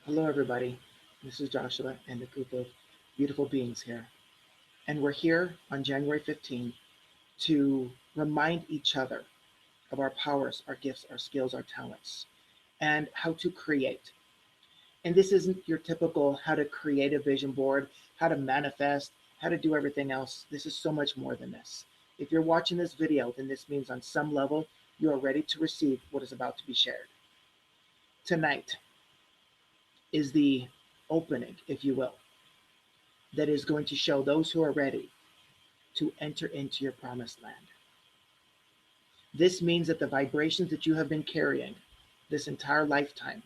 Hello, everybody. This is Joshua and a group of beautiful beings here. And we're here on January 15th to remind each other of our powers, our gifts, our skills, our talents, and how to create. And this isn't your typical how to create a vision board, how to manifest, how to do everything else. This is so much more than this. If you're watching this video, then this means on some level you are ready to receive what is about to be shared. Tonight is the opening, if you will, that is going to show those who are ready to enter into your promised land. This means that the vibrations that you have been carrying this entire lifetime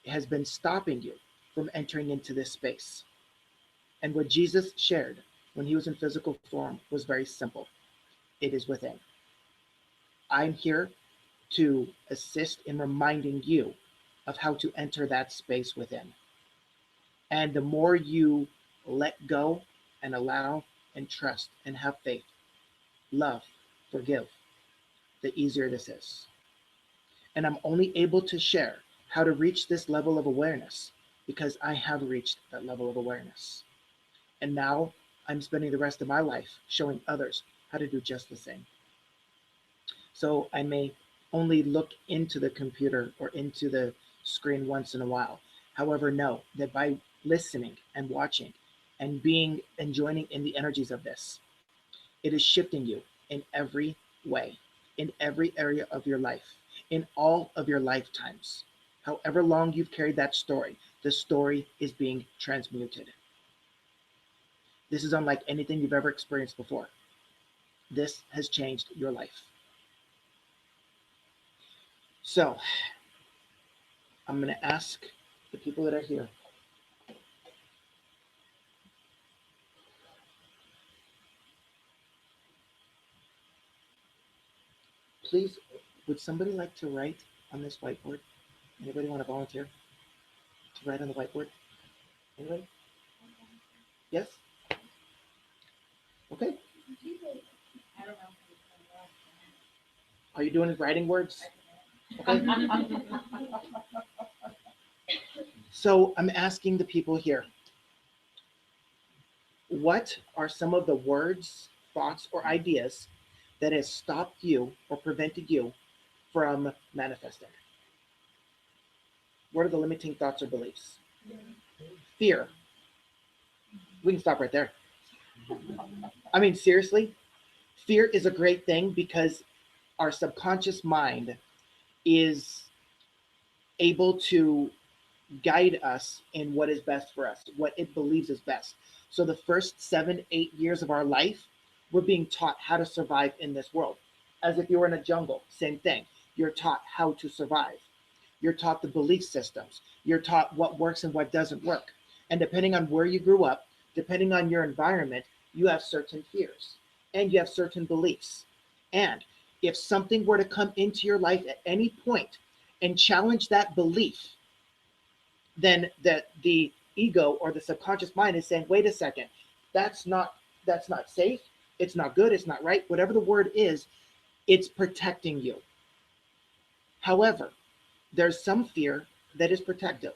has been stopping you from entering into this space. And what Jesus shared when he was in physical form was very simple. It is within. I'm here to assist in reminding you of how to enter that space within. And the more you let go and allow and trust and have faith, love, forgive, the easier this is. And I'm only able to share how to reach this level of awareness because I have reached that level of awareness. And now I'm spending the rest of my life showing others how to do just the same. So I may only look into the computer or into the screen once in a while. However, know that by listening and watching and being and joining in the energies of this, it is shifting you in every way, in every area of your life, in all of your lifetimes. However long you've carried that story, the story is being transmuted. This is unlike anything you've ever experienced before. This has changed your life. So, I'm going to ask the people that are here, please, would somebody like to write on this whiteboard? Anybody want to volunteer to write on the whiteboard? Anybody? Yes? Okay. Are you doing writing words? Okay. So I'm asking the people here, what are some of the words, thoughts, or ideas that has stopped you or prevented you from manifesting? What are the limiting thoughts or beliefs? Fear. We can stop right there. I mean, seriously, fear is a great thing because our subconscious mind is able to guide us in what is best for us, what it believes is best. So the first 7, 8 years of our life, we're being taught how to survive in this world. As if you were in a jungle, same thing. You're taught how to survive. You're taught the belief systems. You're taught what works and what doesn't work. And depending on where you grew up, depending on your environment, you have certain fears and you have certain beliefs. And if something were to come into your life at any point and challenge that belief, then the ego or the subconscious mind is saying, wait a second, that's not that's not safe, it's not good, it's not right, whatever the word is, it's protecting you. However, there's some fear that is protective.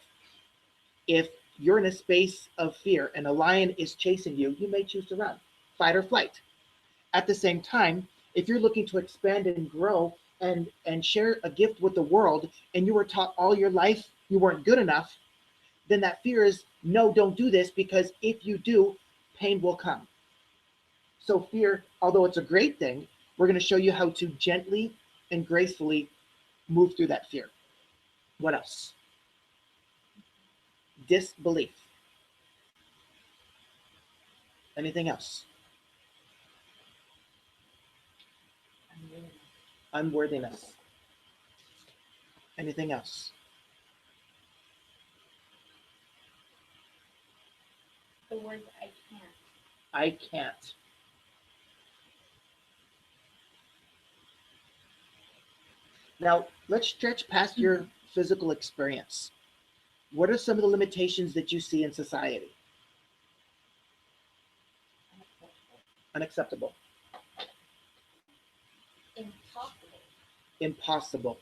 If you're in a space of fear and a lion is chasing you, you may choose to run, fight or flight. At the same time, if you're looking to expand and grow and share a gift with the world and you were taught all your life you weren't good enough, then that fear is no, don't do this because if you do, pain will come. So, fear, although it's a great thing, we're going to show you how to gently and gracefully move through that fear. What else? Disbelief. Anything else? Unworthiness. Anything else? The word I can't. I can't. Now, let's stretch past your physical experience. What are some of the limitations that you see in society? Unacceptable. Impossible. Impossible.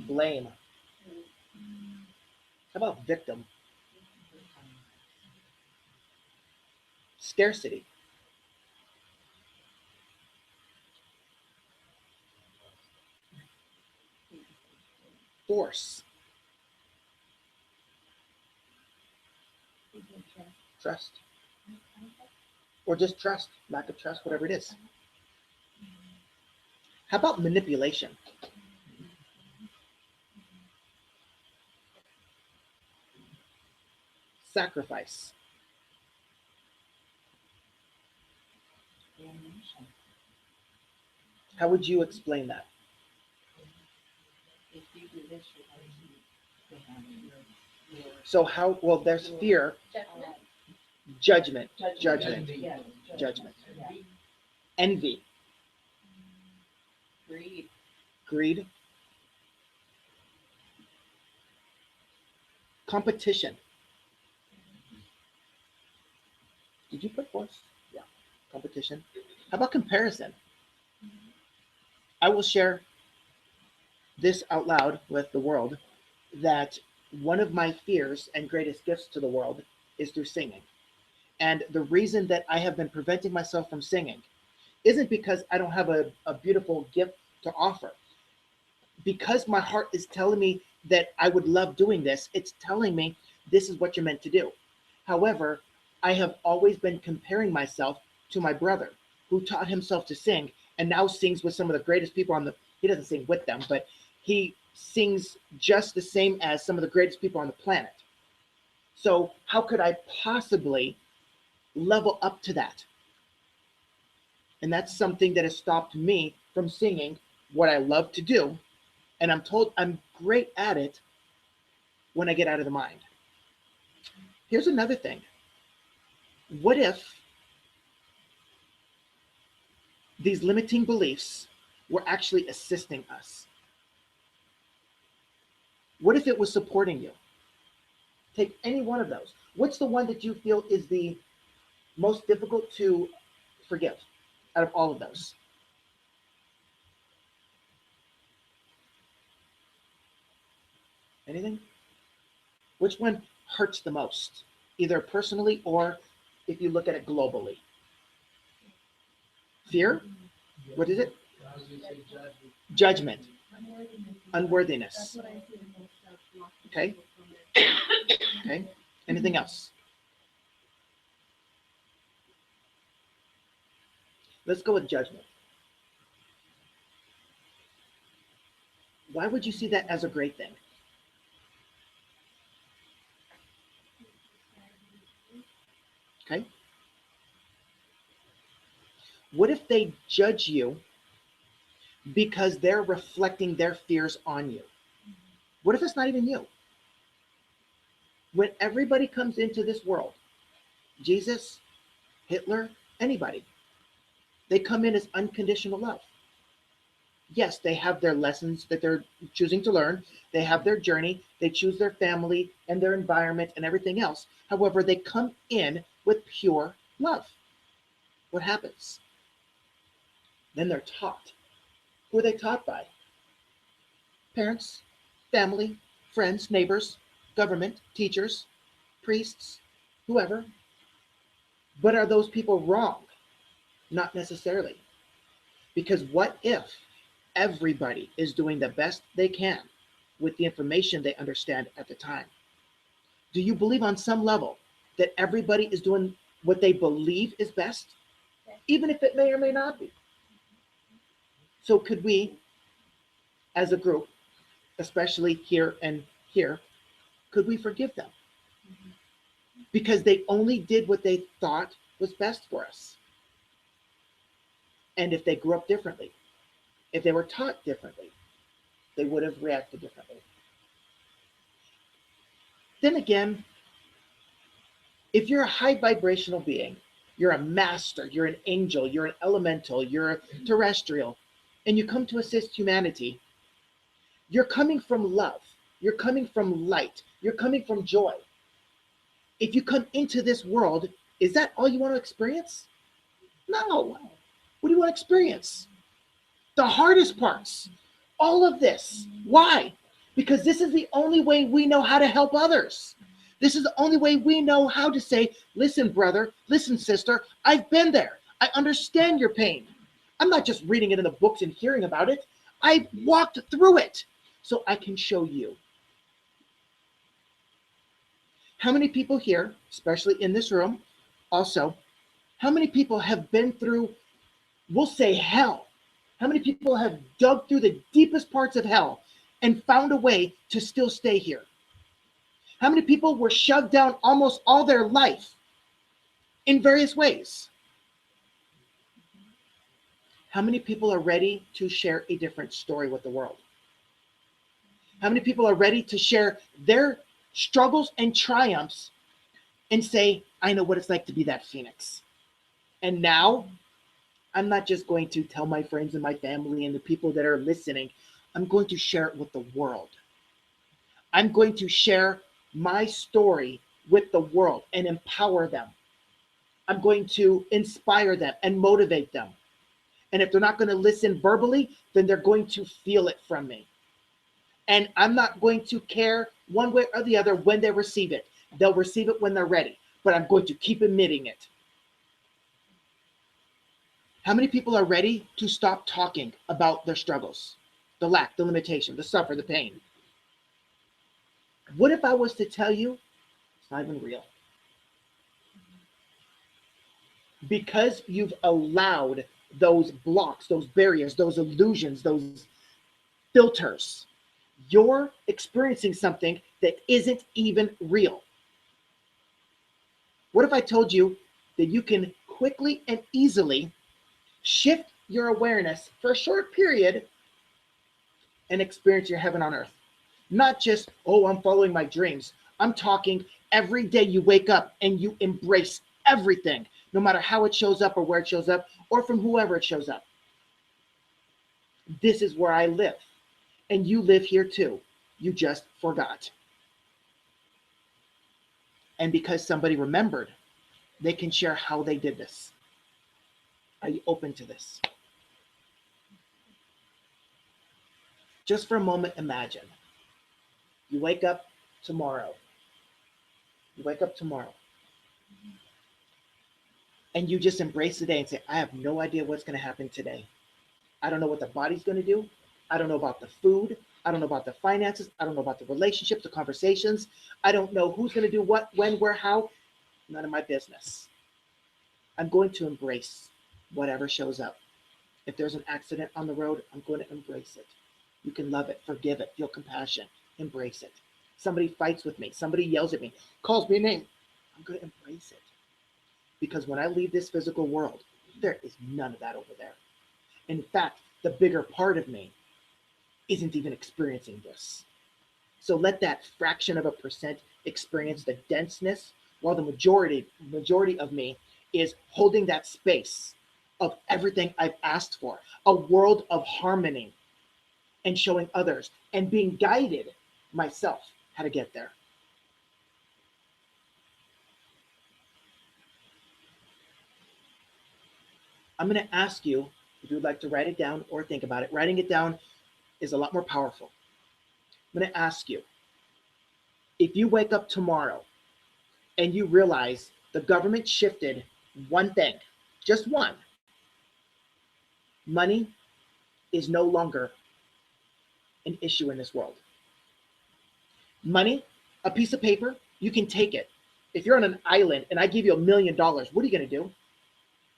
Blame. How about victim? Scarcity. Force. Trust. Or just trust. Lack of trust, whatever it is. How about manipulation? Sacrifice. How would you explain that? If you do this, So how, well, there's fear, Judgment. judgment, judgment, envy, Greed. greed, competition. Did you put force? Yeah, competition. How about comparison? I will share this out loud with the world that one of my fears and greatest gifts to the world is through singing. And the reason that I have been preventing myself from singing isn't because I don't have a beautiful gift to offer. Because my heart is telling me that I would love doing this, it's telling me this is what you're meant to do. However, I have always been comparing myself to my brother who taught himself to sing and now sings with some of the greatest people on the, he doesn't sing with them, but he sings just the same as some of the greatest people on the planet. So how could I possibly level up to that? And that's something that has stopped me from singing what I love to do. And I'm told I'm great at it when I get out of the mind. Here's another thing. What if these limiting beliefs were actually assisting us? What if it was supporting you? Take any one of those. What's the one that you feel is the most difficult to forgive out of all of those? Anything? Which one hurts the most, either personally or if you look at it globally? Fear? What is it? Judgment. Unworthiness. Okay. Okay. Anything else? Let's go with judgment. Why would you see that as a great thing? Okay. What if they judge you because they're reflecting their fears on you? What if it's not even you? When everybody comes into this world, Jesus, Hitler, anybody, they come in as unconditional love. Yes, they have their lessons that they're choosing to learn. They have their journey. They choose their family and their environment and everything else. However, they come in with pure love. What happens? Then they're taught. Who are they taught by? Parents, family, friends, neighbors, government, teachers, priests, whoever. But are those people wrong? Not necessarily. Because what if everybody is doing the best they can with the information they understand at the time? Do you believe on some level that everybody is doing what they believe is best, even if it may or may not be? So could we, as a group, especially here and here, could we forgive them? Because they only did what they thought was best for us. And if they grew up differently, if they were taught differently, they would have reacted differently. Then again, if you're a high vibrational being, you're a master, you're an angel, you're an elemental, you're a terrestrial, and you come to assist humanity, you're coming from love, you're coming from light, you're coming from joy. If you come into this world, is that all you want to experience? No. What do you want to experience? The hardest parts. All of this. Why? because this is the only way we know how to help others. This is the only way we know how to say, listen, brother, listen, sister, I've been there. I understand your pain. I'm not just reading it in the books and hearing about it. I've walked through it so I can show you. How many people here, especially in this room, also, how many people have been through, we'll say hell? How many people have dug through the deepest parts of hell and found a way to still stay here? How many people were shoved down almost all their life in various ways? How many people are ready to share a different story with the world? How many people are ready to share their struggles and triumphs and say, I know what it's like to be that phoenix. And now I'm not just going to tell my friends and my family and the people that are listening, I'm going to share it with the world. I'm going to share my story with the world and empower them. I'm going to inspire them and motivate them. And if they're not going to listen verbally, then they're going to feel it from me. And I'm not going to care one way or the other when they receive it. They'll receive it when they're ready, but I'm going to keep emitting it. How many people are ready to stop talking about their struggles, the lack, the limitation, the suffer, the pain? What if I was to tell you it's not even real? Because you've allowed those blocks, those barriers, those illusions, those filters, you're experiencing something that isn't even real. What if I told you that you can quickly and easily shift your awareness for a short period and experience your heaven on earth? Not just, oh, I'm following my dreams. I'm talking every day you wake up and you embrace everything, no matter how it shows up or where it shows up or from whoever it shows up. This is where I live. And you live here too. You just forgot. And because somebody remembered, they can share how they did this. Are you open to this? Just for a moment, imagine. You wake up tomorrow. You wake up tomorrow. And you just embrace the day and say, I have no idea what's going to happen today. I don't know what the body's going to do. I don't know about the food. I don't know about the finances. I don't know about the relationships, the conversations. I don't know who's going to do what, when, where, how. None of my business. I'm going to embrace whatever shows up. If there's an accident on the road, I'm going to embrace it. You can love it, forgive it, feel compassion, embrace it. Somebody fights with me. Somebody yells at me, calls me a name. I'm going to embrace it. Because when I leave this physical world, there is none of that over there. In fact, the bigger part of me isn't even experiencing this. So let that fraction of a percent experience the denseness, while the majority of me is holding that space of everything I've asked for, a world of harmony, and showing others and being guided myself how to get there. I'm going to ask you if you would like to write it down or think about it. Writing it down is a lot more powerful. I'm going to ask you, if you wake up tomorrow and you realize the government shifted one thing, just one, money is no longer an issue in this world. Money, a piece of paper, you can take it. If you're on an island and I give you $1 million, what are you going to do?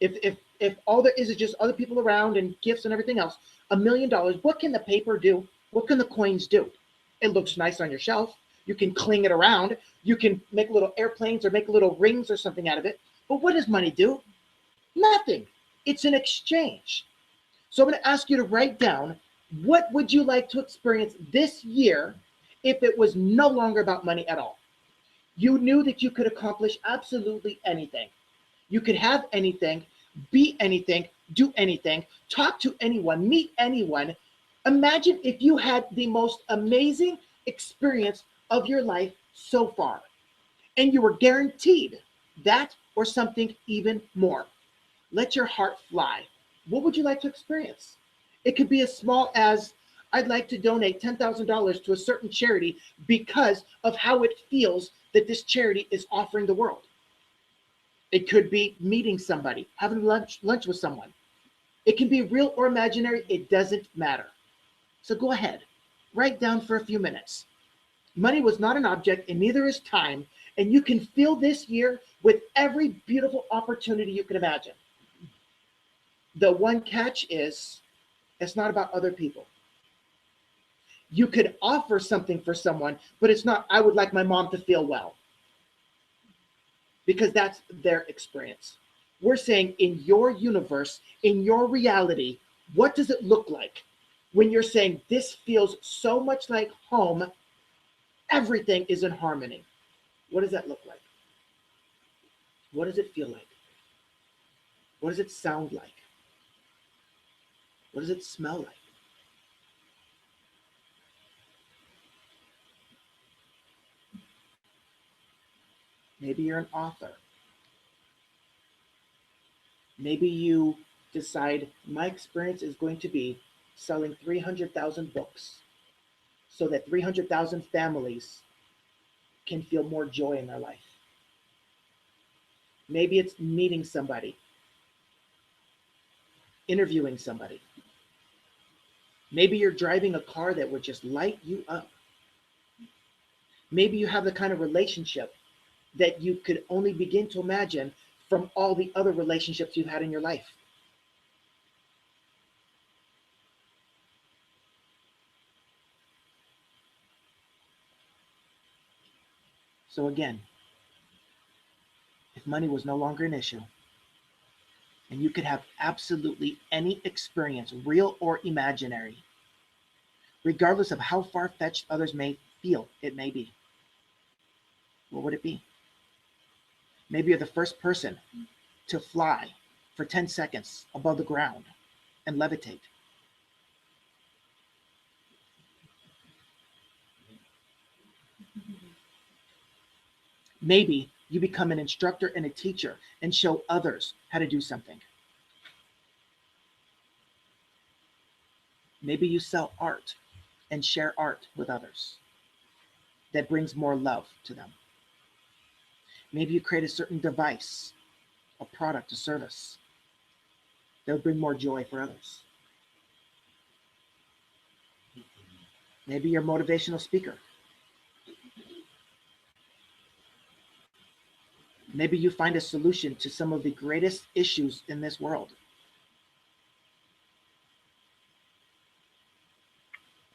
If all there is just other people around and gifts and everything else, $1 million, what can the paper do? What can the coins do? It looks nice on your shelf. You can cling it around. You can make little airplanes or make little rings or something out of it. But what does money do? Nothing. It's an exchange. So I'm going to ask you to write down, what would you like to experience this year if it was no longer about money at all? You knew that you could accomplish absolutely anything. You could have anything, be anything, do anything, talk to anyone, meet anyone. Imagine if you had the most amazing experience of your life so far, and you were guaranteed that or something even more. Let your heart fly. What would you like to experience? It could be as small as I'd like to donate $10,000 to a certain charity because of how it feels that this charity is offering the world. It could be meeting somebody, having lunch with someone. It can be real or imaginary, it doesn't matter. So go ahead, write down for a few minutes. Money was not an object, and neither is time, and you can fill this year with every beautiful opportunity you can imagine. The one catch is it's not about other people. You could offer something for someone, but it's not, I would like my mom to feel well, because that's their experience. We're saying in your universe, in your reality, what does it look like when you're saying this feels so much like home, everything is in harmony? What does that look like? What does it feel like? What does it sound like? What does it smell like? Maybe you're an author. Maybe you decide my experience is going to be selling 300,000 books so that 300,000 families can feel more joy in their life. Maybe it's meeting somebody, interviewing somebody. Maybe you're driving a car that would just light you up. Maybe you have the kind of relationship that you could only begin to imagine from all the other relationships you've had in your life. So again, if money was no longer an issue, and you could have absolutely any experience, real or imaginary, regardless of how far fetched others may feel it may be, what would it be? Maybe you're the first person to fly for 10 seconds above the ground and levitate. Maybe you become an instructor and a teacher and show others how to do something. Maybe you sell art and share art with others that brings more love to them. Maybe you create a certain device, a product, a service that would bring more joy for others. Maybe you're a motivational speaker. Maybe you find a solution to some of the greatest issues in this world.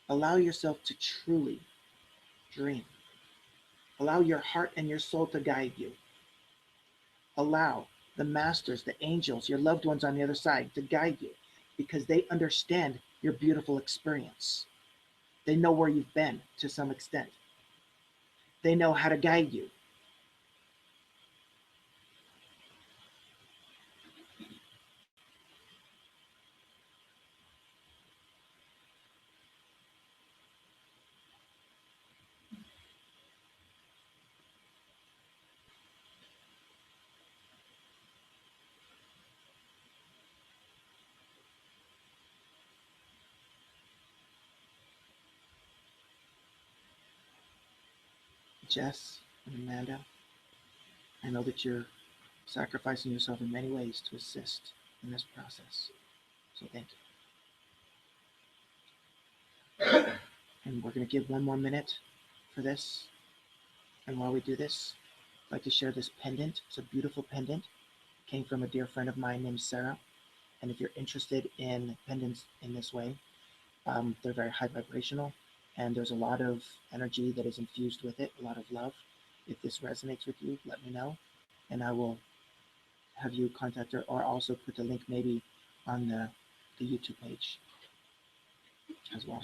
Allow yourself to truly dream. Allow your heart and your soul to guide you. Allow the masters, the angels, your loved ones on the other side to guide you, because they understand your beautiful experience. They know where you've been to some extent. They know how to guide you. Jess and Amanda, I know that you're sacrificing yourself in many ways to assist in this process. So thank you. And we're going to give one more minute for this. And while we do this, I'd like to share this pendant. It's a beautiful pendant. It came from a dear friend of mine named Sarah. And if you're interested in pendants in this way, they're very high vibrational, and there's a lot of energy that is infused with it, a lot of love. If this resonates with you, let me know, and I will have you contact her, or also put the link maybe on the YouTube page as well.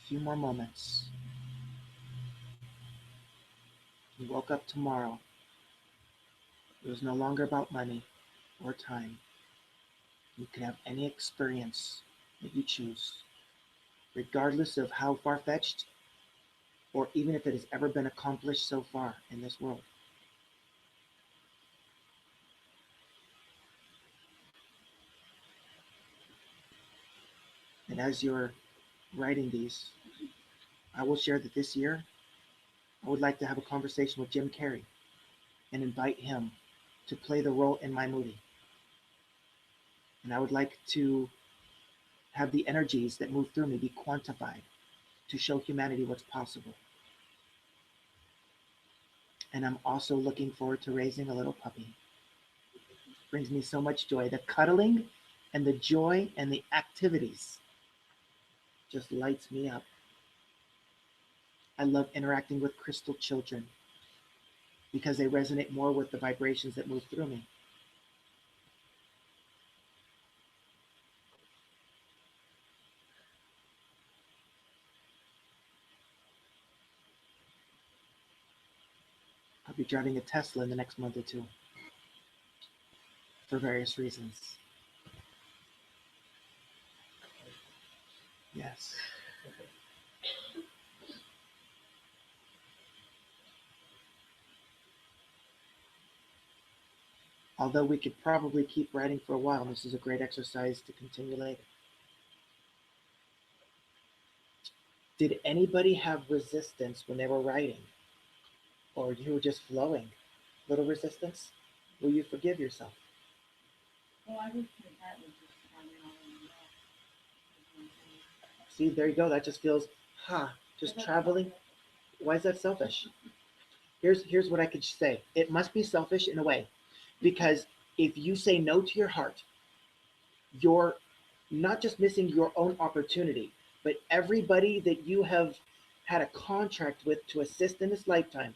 A few more moments. You woke up tomorrow. It was no longer about money or time. You can have any experience that you choose, regardless of how far fetched or even if it has ever been accomplished so far in this world. And as you're writing these, I will share that this year, I would like to have a conversation with Jim Carrey and invite him to play the role in my movie. And I would like to have the energies that move through me be quantified to show humanity what's possible. And I'm also looking forward to raising a little puppy. It brings me so much joy. The cuddling and the joy and the activities just lights me up. I love interacting with crystal children because they resonate more with the vibrations that move through me. I'll be driving a Tesla in the next month or two for various reasons. Yes. Although we could probably keep writing for a while, this is a great exercise to continue later. Did anybody have resistance when they were writing? Or you were just flowing? Little resistance? Will you forgive yourself? Well, I would say that was just having all in See, there you go. That just feels, just traveling. Why is that selfish? Here's what I could say. It must be selfish in a way, because if you say no to your heart, you're not just missing your own opportunity, but everybody that you have had a contract with to assist in this lifetime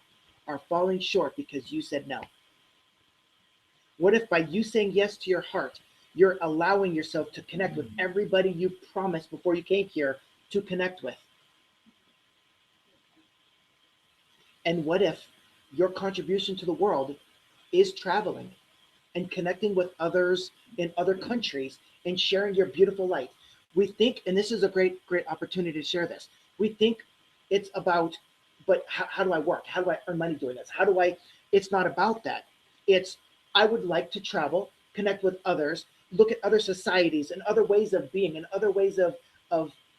are falling short because you said no. What if by you saying yes to your heart, you're allowing yourself to connect with everybody you promised before you came here to connect with? And what if your contribution to the world is traveling and connecting with others in other countries and sharing your beautiful light? We think, and this is a great opportunity to share this. We think it's about, but how do I work? How do I earn money doing this? It's not about that. It's, I would like to travel, connect with others, look at other societies and other ways of being and other ways of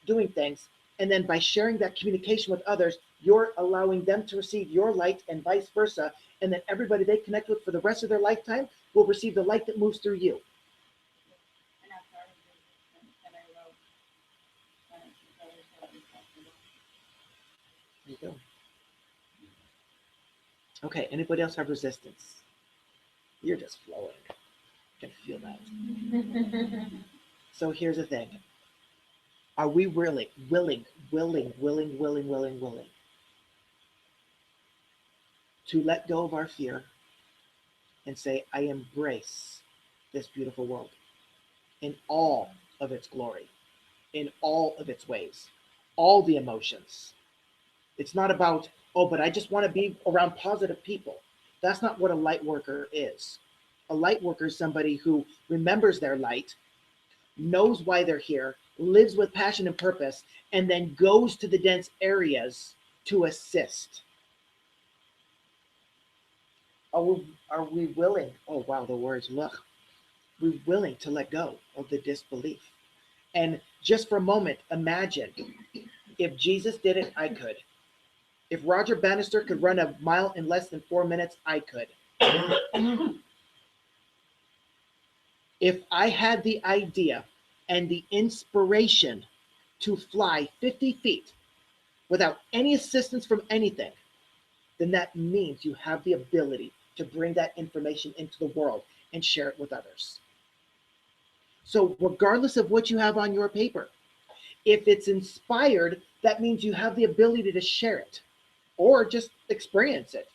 doing things. And then by sharing that communication with others, you're allowing them to receive your light and vice versa. And then everybody they connect with for the rest of their lifetime will receive the light that moves through you. and that's our resistance that I wrote. She's always so respectable. There you go. Okay, anybody else have resistance? You're just flowing. I can feel that. So here's the thing. Are we really willing to let go of our fear and say, I embrace this beautiful world in all of its glory, in all of its ways, all the emotions? It's not about, oh, but I just want to be around positive people. That's not what a light worker is. A light worker is somebody who remembers their light, knows why they're here, lives with passion and purpose, and then goes to the dense areas to assist. Are we willing? Oh, wow, the words, look. We're willing to let go of the disbelief. And just for a moment, imagine if Jesus did it, I could. If Roger Bannister could run a mile in less than 4 minutes, I could. If I had the idea and the inspiration to fly 50 feet without any assistance from anything, then that means you have the ability to bring that information into the world and share it with others. So regardless of what you have on your paper, if it's inspired, that means you have the ability to share it or just experience it.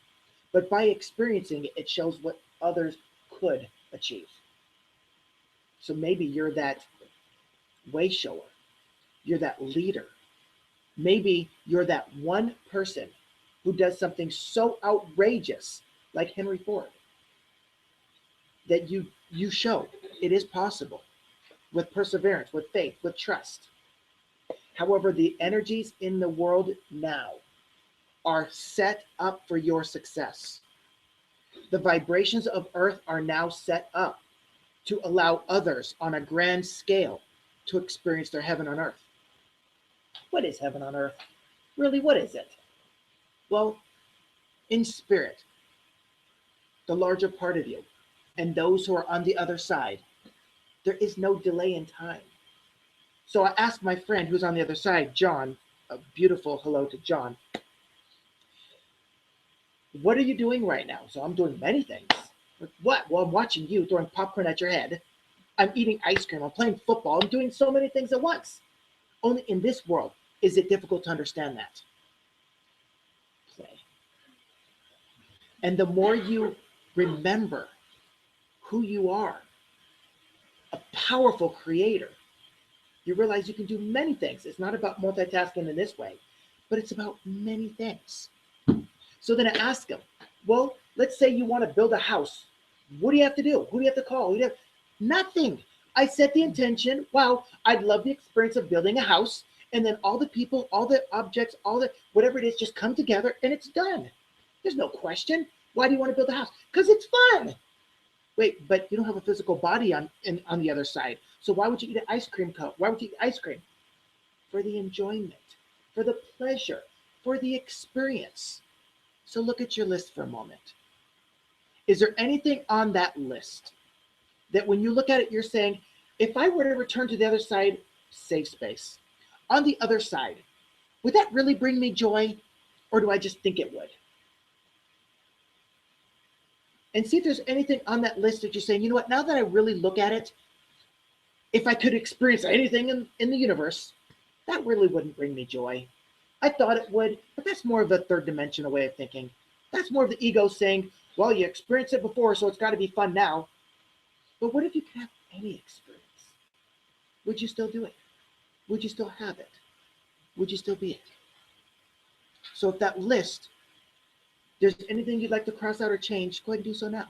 But by experiencing it, it shows what others could achieve. So maybe you're that way shower. You're that leader. Maybe you're that one person who does something so outrageous like Henry Ford that you show it is possible with perseverance, with faith, with trust. However, the energies in the world now are set up for your success. The vibrations of earth are now set up to allow others on a grand scale to experience their heaven on earth. What is heaven on earth? Really, what is it? Well, in spirit, the larger part of you, and those who are on the other side, there is no delay in time. So I asked my friend who's on the other side, John, a beautiful hello to John, what are you doing right now? So I'm doing many things. Like, what? Well, I'm watching you throwing popcorn at your head. I'm eating ice cream. I'm playing football. I'm doing so many things at once. Only in this world is it difficult to understand that. Play. And the more you remember who you are, a powerful creator, you realize you can do many things. It's not about multitasking in this way, but it's about many things. So then I ask him, well, let's say you want to build a house. What do you have to do? Who do you have to call? Who do you have? Nothing. I set the intention. Wow, I'd love the experience of building a house. And then all the people, all the objects, all the whatever it is, just come together and it's done. There's no question. Why do you want to build a house? Because it's fun. Wait, but you don't have a physical body on the other side. So why would you eat an ice cream cone? Why would you eat ice cream? For the enjoyment, for the pleasure, for the experience. So look at your list for a moment. Is there anything on that list that when you look at it, you're saying, if I were to return to the other side, safe space, on the other side, would that really bring me joy? Or do I just think it would? And see if there's anything on that list that you're saying, you know what, now that I really look at it, if I could experience anything in the universe, that really wouldn't bring me joy. I thought it would, but that's more of a third dimensional way of thinking. That's more of the ego saying, well, you experienced it before, so it's got to be fun now. But what if you could have any experience? Would you still do it? Would you still have it? Would you still be it? So if that list, there's anything you'd like to cross out or change, go ahead and do so now.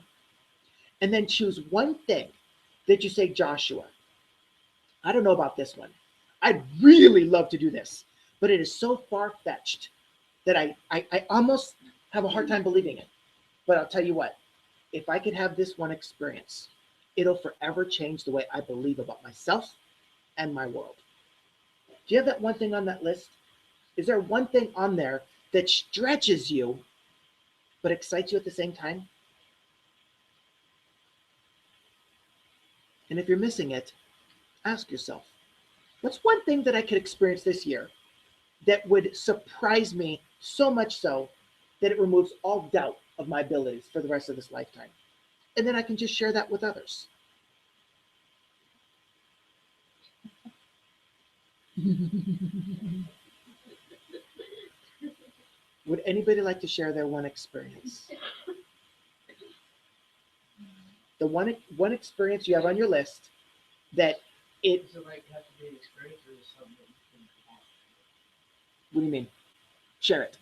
And then choose one thing that you say, Joshua, I don't know about this one. I'd really love to do this, but it is so far-fetched that I almost have a hard time believing it. But I'll tell you what, if I could have this one experience, it'll forever change the way I believe about myself and my world. Do you have that one thing on that list? Is there one thing on there that stretches you but excites you at the same time? And if you're missing it, ask yourself, what's one thing that I could experience this year that would surprise me so much so that it removes all doubt of my abilities for the rest of this lifetime? And then I can just share that with others. Would anybody like to share their one experience? The one experience you have on your list that it. Does it like have to be an experience or is it something that you can have? What do you mean? Share it.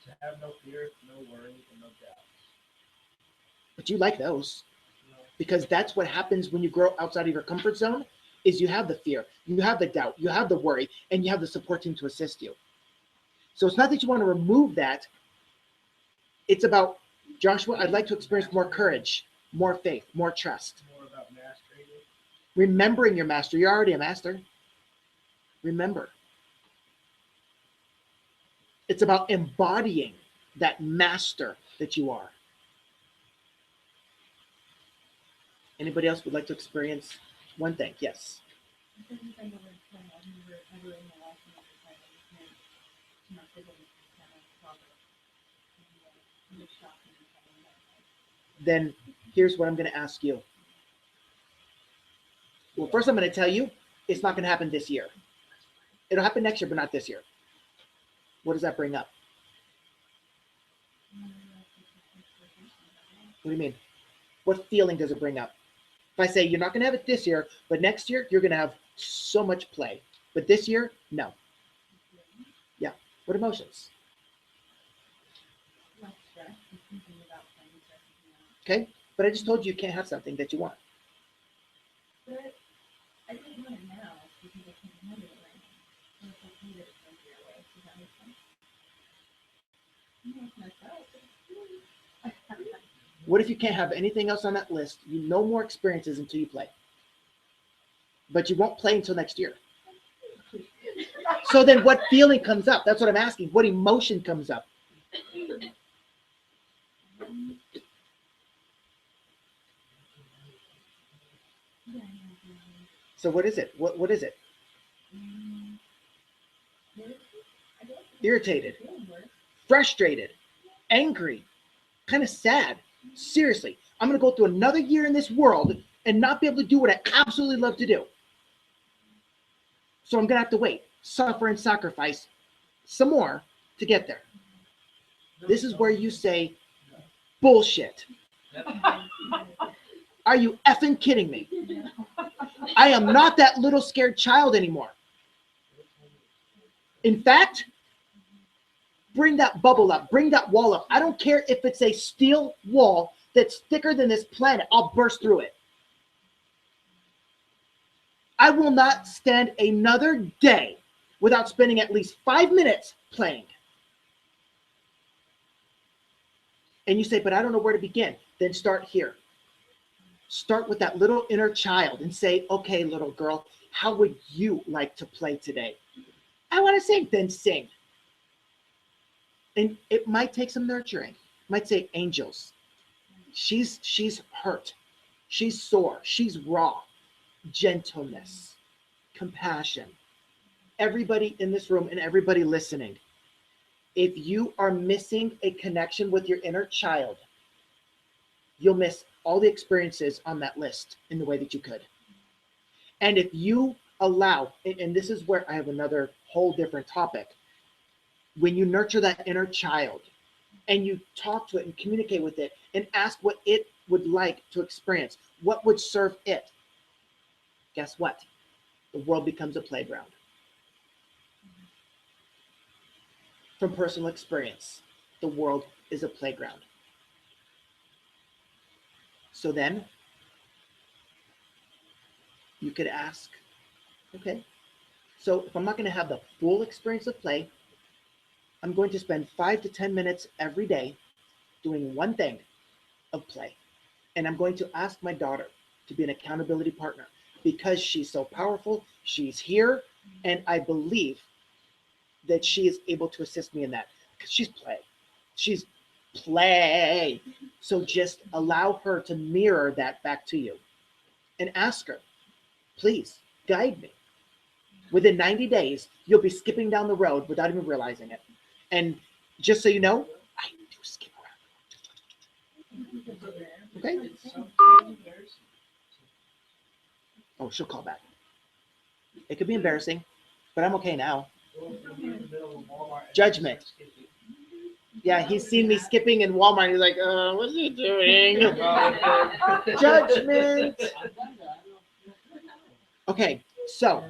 To have no fear, no worry, and no doubt. But you like those You know, because that's what happens when you grow outside of your comfort zone. Is you have the fear, you have the doubt, you have the worry, and you have the support team to assist you. So it's not that you want to remove that. It's about, Joshua, I'd like to experience more courage, more faith, more trust. more about mastery. Remembering your master. You're already a master. Remember. It's about embodying that master that you are. Anybody else would like to experience one thing? Yes. I think I never planned on never ever in my life and never tried anything to not give any kind of progress. And just shocking and telling that. Then here's what I'm going to ask you. Well, first I'm going to tell you it's not going to happen this year. It'll happen next year, but not this year. What does that bring up? What do you mean? What feeling does it bring up? If I say you're not going to have it this year, but next year you're going to have so much play. But this year, no. Yeah. What emotions? Like stress and thinking about things that Okay. But I just told you you can't have something that you want. But I don't want it now because I can't handle it right now. So it's okay that it's going to be away. Does that make sense? What if you can't have anything else on that list? You no more experiences until you play. But you won't play until next year. So then what feeling comes up? That's what I'm asking. What emotion comes up? So what is it? What is it? Irritated, frustrated, angry, kind of sad. Seriously, I'm going to go through another year in this world and not be able to do what I absolutely love to do. So I'm going to have to wait, suffer and sacrifice some more to get there. This is where you say, bullshit. Are you effing kidding me? I am not that little scared child anymore. In fact, bring that bubble up, bring that wall up. I don't care if it's a steel wall that's thicker than this planet. I'll burst through it. I will not stand another day without spending at least 5 minutes playing. And you say, but I don't know where to begin. Then start here. Start with that little inner child and say, okay, little girl, how would you like to play today? I want to sing. Then sing. And it might take some nurturing. It might say, angels. She's hurt. She's sore. She's raw. Gentleness. Compassion. Everybody in this room and everybody listening, if you are missing a connection with your inner child, you'll miss all the experiences on that list in the way that you could. And if you allow, and this is where I have another whole different topic, when you nurture that inner child and you talk to it and communicate with it and ask what it would like to experience, what would serve it, guess what? The world becomes a playground. From personal experience, the world is a playground. So then you could ask, okay, so if I'm not going to have the full experience of play, I'm going to spend 5 to 10 minutes every day doing one thing of play. And I'm going to ask my daughter to be an accountability partner because she's so powerful. She's here. And I believe that she is able to assist me in that because she's play. She's play. So just allow her to mirror that back to you and ask her, please guide me. Within 90 days, you'll be skipping down the road without even realizing it. And just so you know, I do skip around. Okay? Oh, she'll call back. It could be embarrassing, but I'm okay now. Judgment. Yeah, he's seen me skipping in Walmart. He's like, what's he doing? Judgment. Okay, so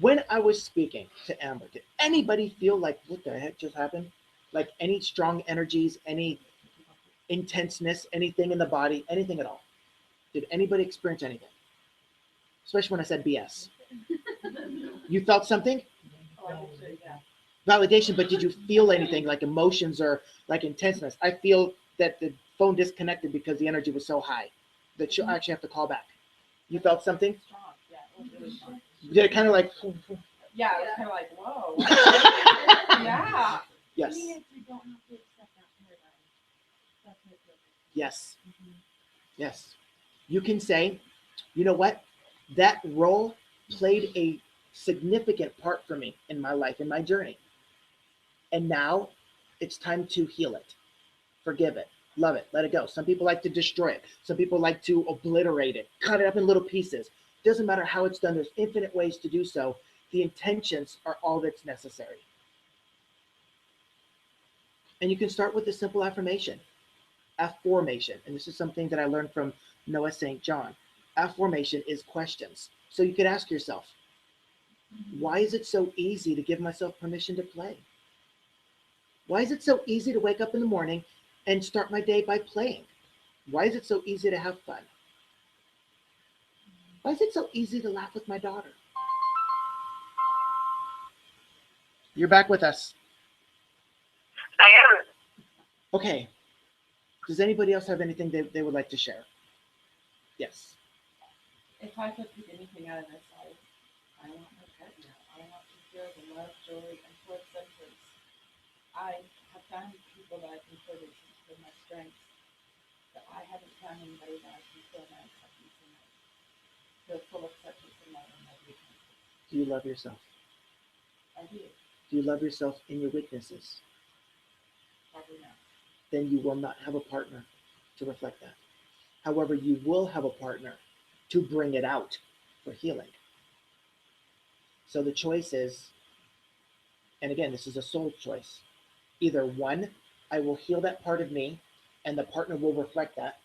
when I was speaking to Amber, did anybody feel like, what the heck just happened? Like any strong energies, any intenseness, anything in the body, anything at all? Did anybody experience anything? Especially when I said BS. You felt something? Validation, but did you feel anything like emotions or like intenseness? I feel that the phone disconnected because the energy was so high that you'll actually have to call back. You felt something? Did it kind of like... Yeah, it was kind of like, whoa. Yeah. Yes. We don't have to accept that paradigm. That's what it feels like. Yes. Yes. You can say, you know what? That role played a significant part for me in my life, in my journey. And now it's time to heal it, forgive it, love it, let it go. Some people like to destroy it. Some people like to obliterate it, cut it up in little pieces. Doesn't matter how it's done. There's infinite ways to do so. The intentions are all that's necessary. And you can start with a simple affirmation, affirmation. And this is something that I learned from Noah St. John. Affirmation is questions. So you could ask yourself, why is it so easy to give myself permission to play? Why is it so easy to wake up in the morning and start my day by playing? Why is it so easy to have fun? Why is it so easy to laugh with my daughter? You're back with us. I am. Okay. Does anybody else have anything they would like to share? Yes. If I could pick anything out of this life, I want my partner. I want to feel the love, joy, and full acceptance. I have found people that I can feel with my strengths, but I haven't found anybody that I can feel my acceptance in my, feel full acceptance in my weaknesses. Do you love yourself? I do, Do you love yourself in your weaknesses? probably not. Then you will not have a partner to reflect that. However, you will have a partner to bring it out for healing. So the choice is, and again, this is a soul choice. Either one, I will heal that part of me and the partner will reflect that,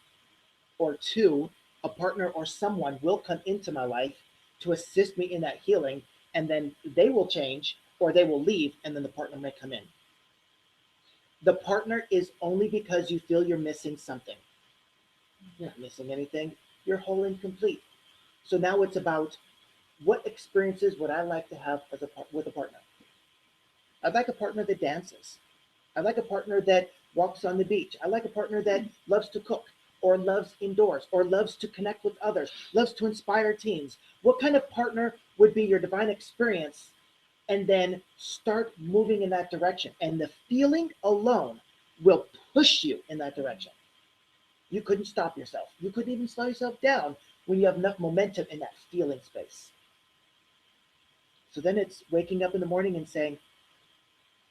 or two, a partner or someone will come into my life to assist me in that healing, and then they will change or they will leave, and then the partner may come in. The partner is only because you feel you're missing something. You're not missing anything, you're whole and complete. So now it's about what experiences would I like to have with a partner? I'd like a partner that dances. I like a partner that walks on the beach. I like a partner that loves to cook or loves indoors or loves to connect with others, loves to inspire teens. What kind of partner would be your divine experience? And then start moving in that direction. And the feeling alone will push you in that direction. You couldn't stop yourself. You couldn't even slow yourself down when you have enough momentum in that feeling space. So then it's waking up in the morning and saying,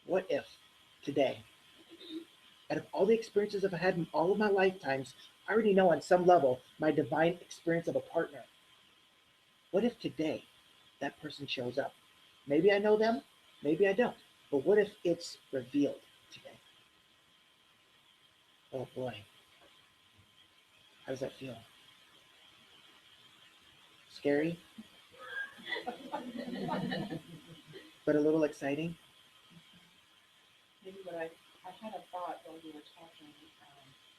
what if today, out of all the experiences I've had in all of my lifetimes, I already know on some level my divine experience of a partner. What if today that person shows up? Maybe I know them, maybe I don't. But what if it's revealed today? Oh boy, how does that feel? Scary, but a little exciting. Maybe what I had a thought while you were talking,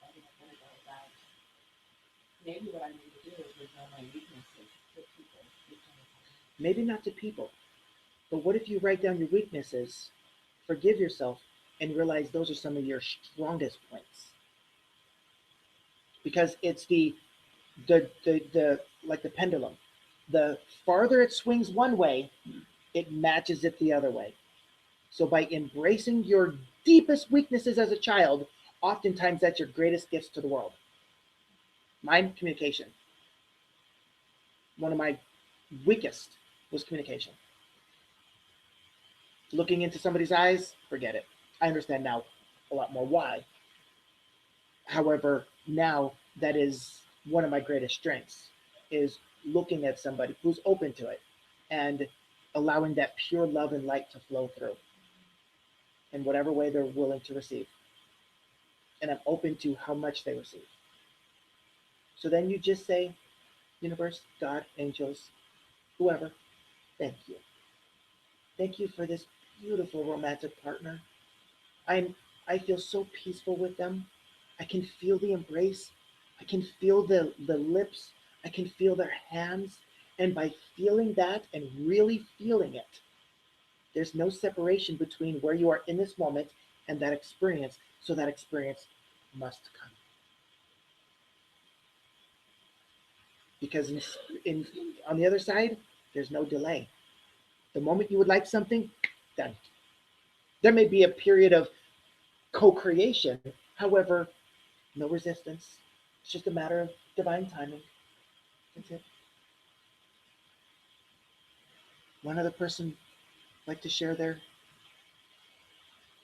I think a minute ago about maybe what I need to do is reveal my weaknesses to people. Maybe not to people, but what if you write down your weaknesses, forgive yourself, and realize those are some of your strongest points? Because it's the like the pendulum. The farther it swings one way, it matches it the other way. So by embracing your deepest weaknesses as a child, oftentimes that's your greatest gifts to the world. Mine, communication. One of my weakest was communication. Looking into somebody's eyes, forget it. I understand now a lot more why. However, now that is one of my greatest strengths is looking at somebody who's open to it and allowing that pure love and light to flow through in whatever way they're willing to receive. And I'm open to how much they receive. So then you just say, universe, God, angels, whoever, thank you. Thank you for this beautiful romantic partner. I'm I feel so peaceful with them. I can feel the embrace. I can feel the lips. I can feel their hands. And by feeling that and really feeling it, there's no separation between where you are in this moment and that experience. So that experience must come. Because in on the other side, there's no delay. The moment you would like something, done. There may be a period of co-creation. However, no resistance. It's just a matter of divine timing. That's it. One other person like to share their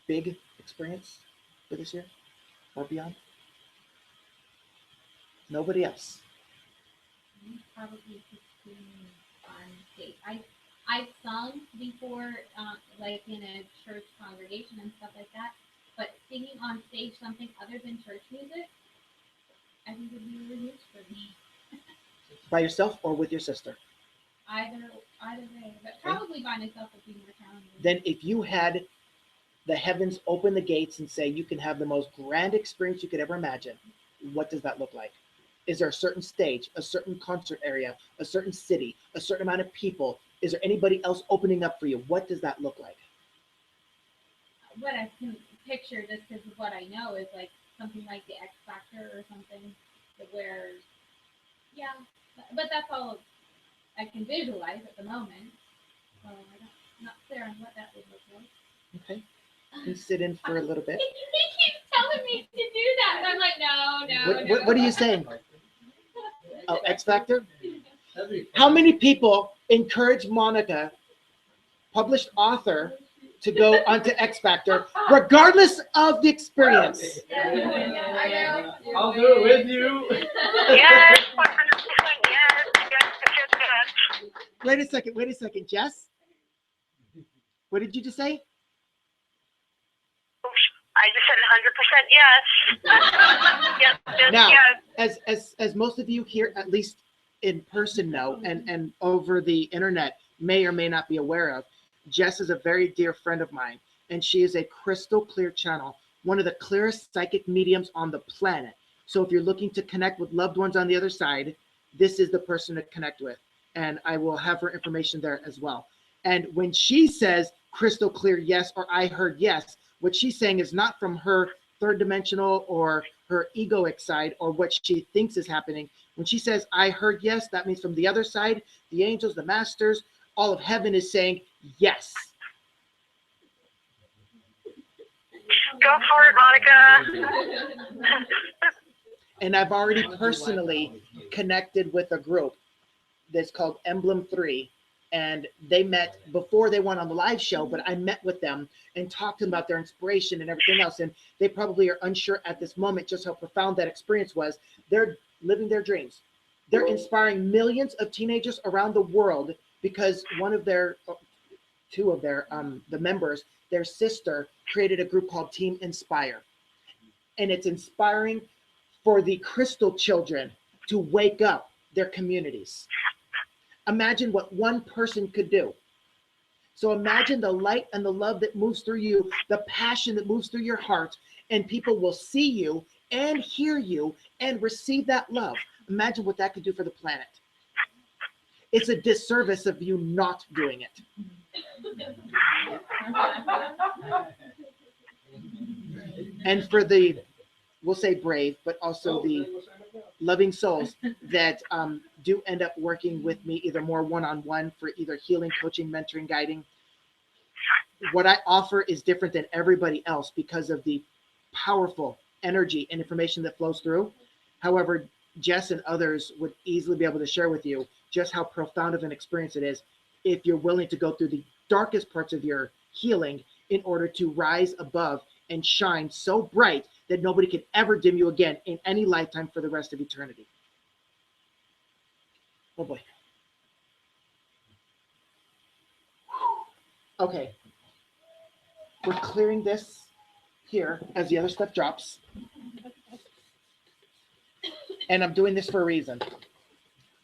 big experience for this year or beyond? Nobody else. Probably just on stage. I've sung before, like in a church congregation and stuff like that. But singing on stage something other than church music, I think would be really huge for me. By yourself or with your sister? Either either way, but probably by myself would be more challenging. Then if you had the heavens open the gates and say you can have the most grand experience you could ever imagine, what does that look like? Is there a certain stage, a certain concert area, a certain city, a certain amount of people? Is there anybody else opening up for you? What does that look like? What I can picture, just because of what I know, is like something like the X Factor or something, where, yeah, but that's all I can visualize at the moment. So I'm not clear on what that would look like. Okay. You can sit in for a little bit. He keeps telling me to do that, and I'm like, no. What are you saying? Oh, X Factor? That'd be fun. How many people encourage Monica, published author, to go onto X Factor, regardless of the experience? I'll do it with you. Yes, 100%. Yes. Wait a second, Jess? What did you just say? I just said 100% yes. Yes. Now, Yes. as most of you here, at least in person, know, and over the internet may or may not be aware of, Jess is a very dear friend of mine, and she is a crystal clear channel, one of the clearest psychic mediums on the planet. So if you're looking to connect with loved ones on the other side, this is the person to connect with, and I will have her information there as well. And when she says crystal clear yes, or I heard yes, what she's saying is not from her third dimensional or her egoic side or what she thinks is happening. When she says I heard yes, that means from the other side, the angels, the masters, all of heaven is saying yes. Go for it, Monica. And I've already personally connected with a group that's called Emblem 3. And they met before they went on the live show, but I met with them and talked to them about their inspiration and everything else. And they probably are unsure at this moment just how profound that experience was. They're living their dreams. They're inspiring millions of teenagers around the world because two of their the members, their sister created a group called Team Inspire. And it's inspiring for the crystal children to wake up their communities. Imagine what one person could do. So imagine the light and the love that moves through you, the passion that moves through your heart, and people will see you and hear you and receive that love. Imagine what that could do for the planet. It's a disservice of you not doing it. And for the, we'll say brave, but also the loving souls that do end up working with me either more one-on-one for either healing, coaching, mentoring, guiding. What I offer is different than everybody else because of the powerful energy and information that flows through. However, Jess and others would easily be able to share with you just how profound of an experience it is if you're willing to go through the darkest parts of your healing in order to rise above and shine so bright that nobody can ever dim you again in any lifetime for the rest of eternity. Oh boy. Okay. We're clearing this here as the other stuff drops. And I'm doing this for a reason.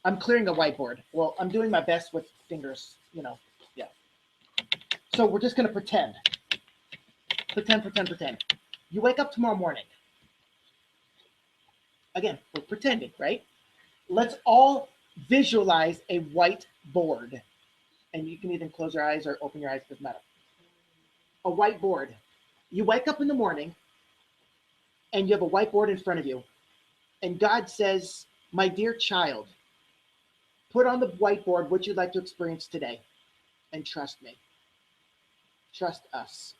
I'm clearing a whiteboard. Well, I'm doing my best with fingers, yeah. So we're just going to pretend. Pretend. You wake up tomorrow morning. Again, we're pretending, right? Let's all visualize a whiteboard. And you can even close your eyes or open your eyes, doesn't matter. A whiteboard. You wake up in the morning and you have a whiteboard in front of you. And God says, my dear child, put on the whiteboard what you'd like to experience today. And trust me. Trust us.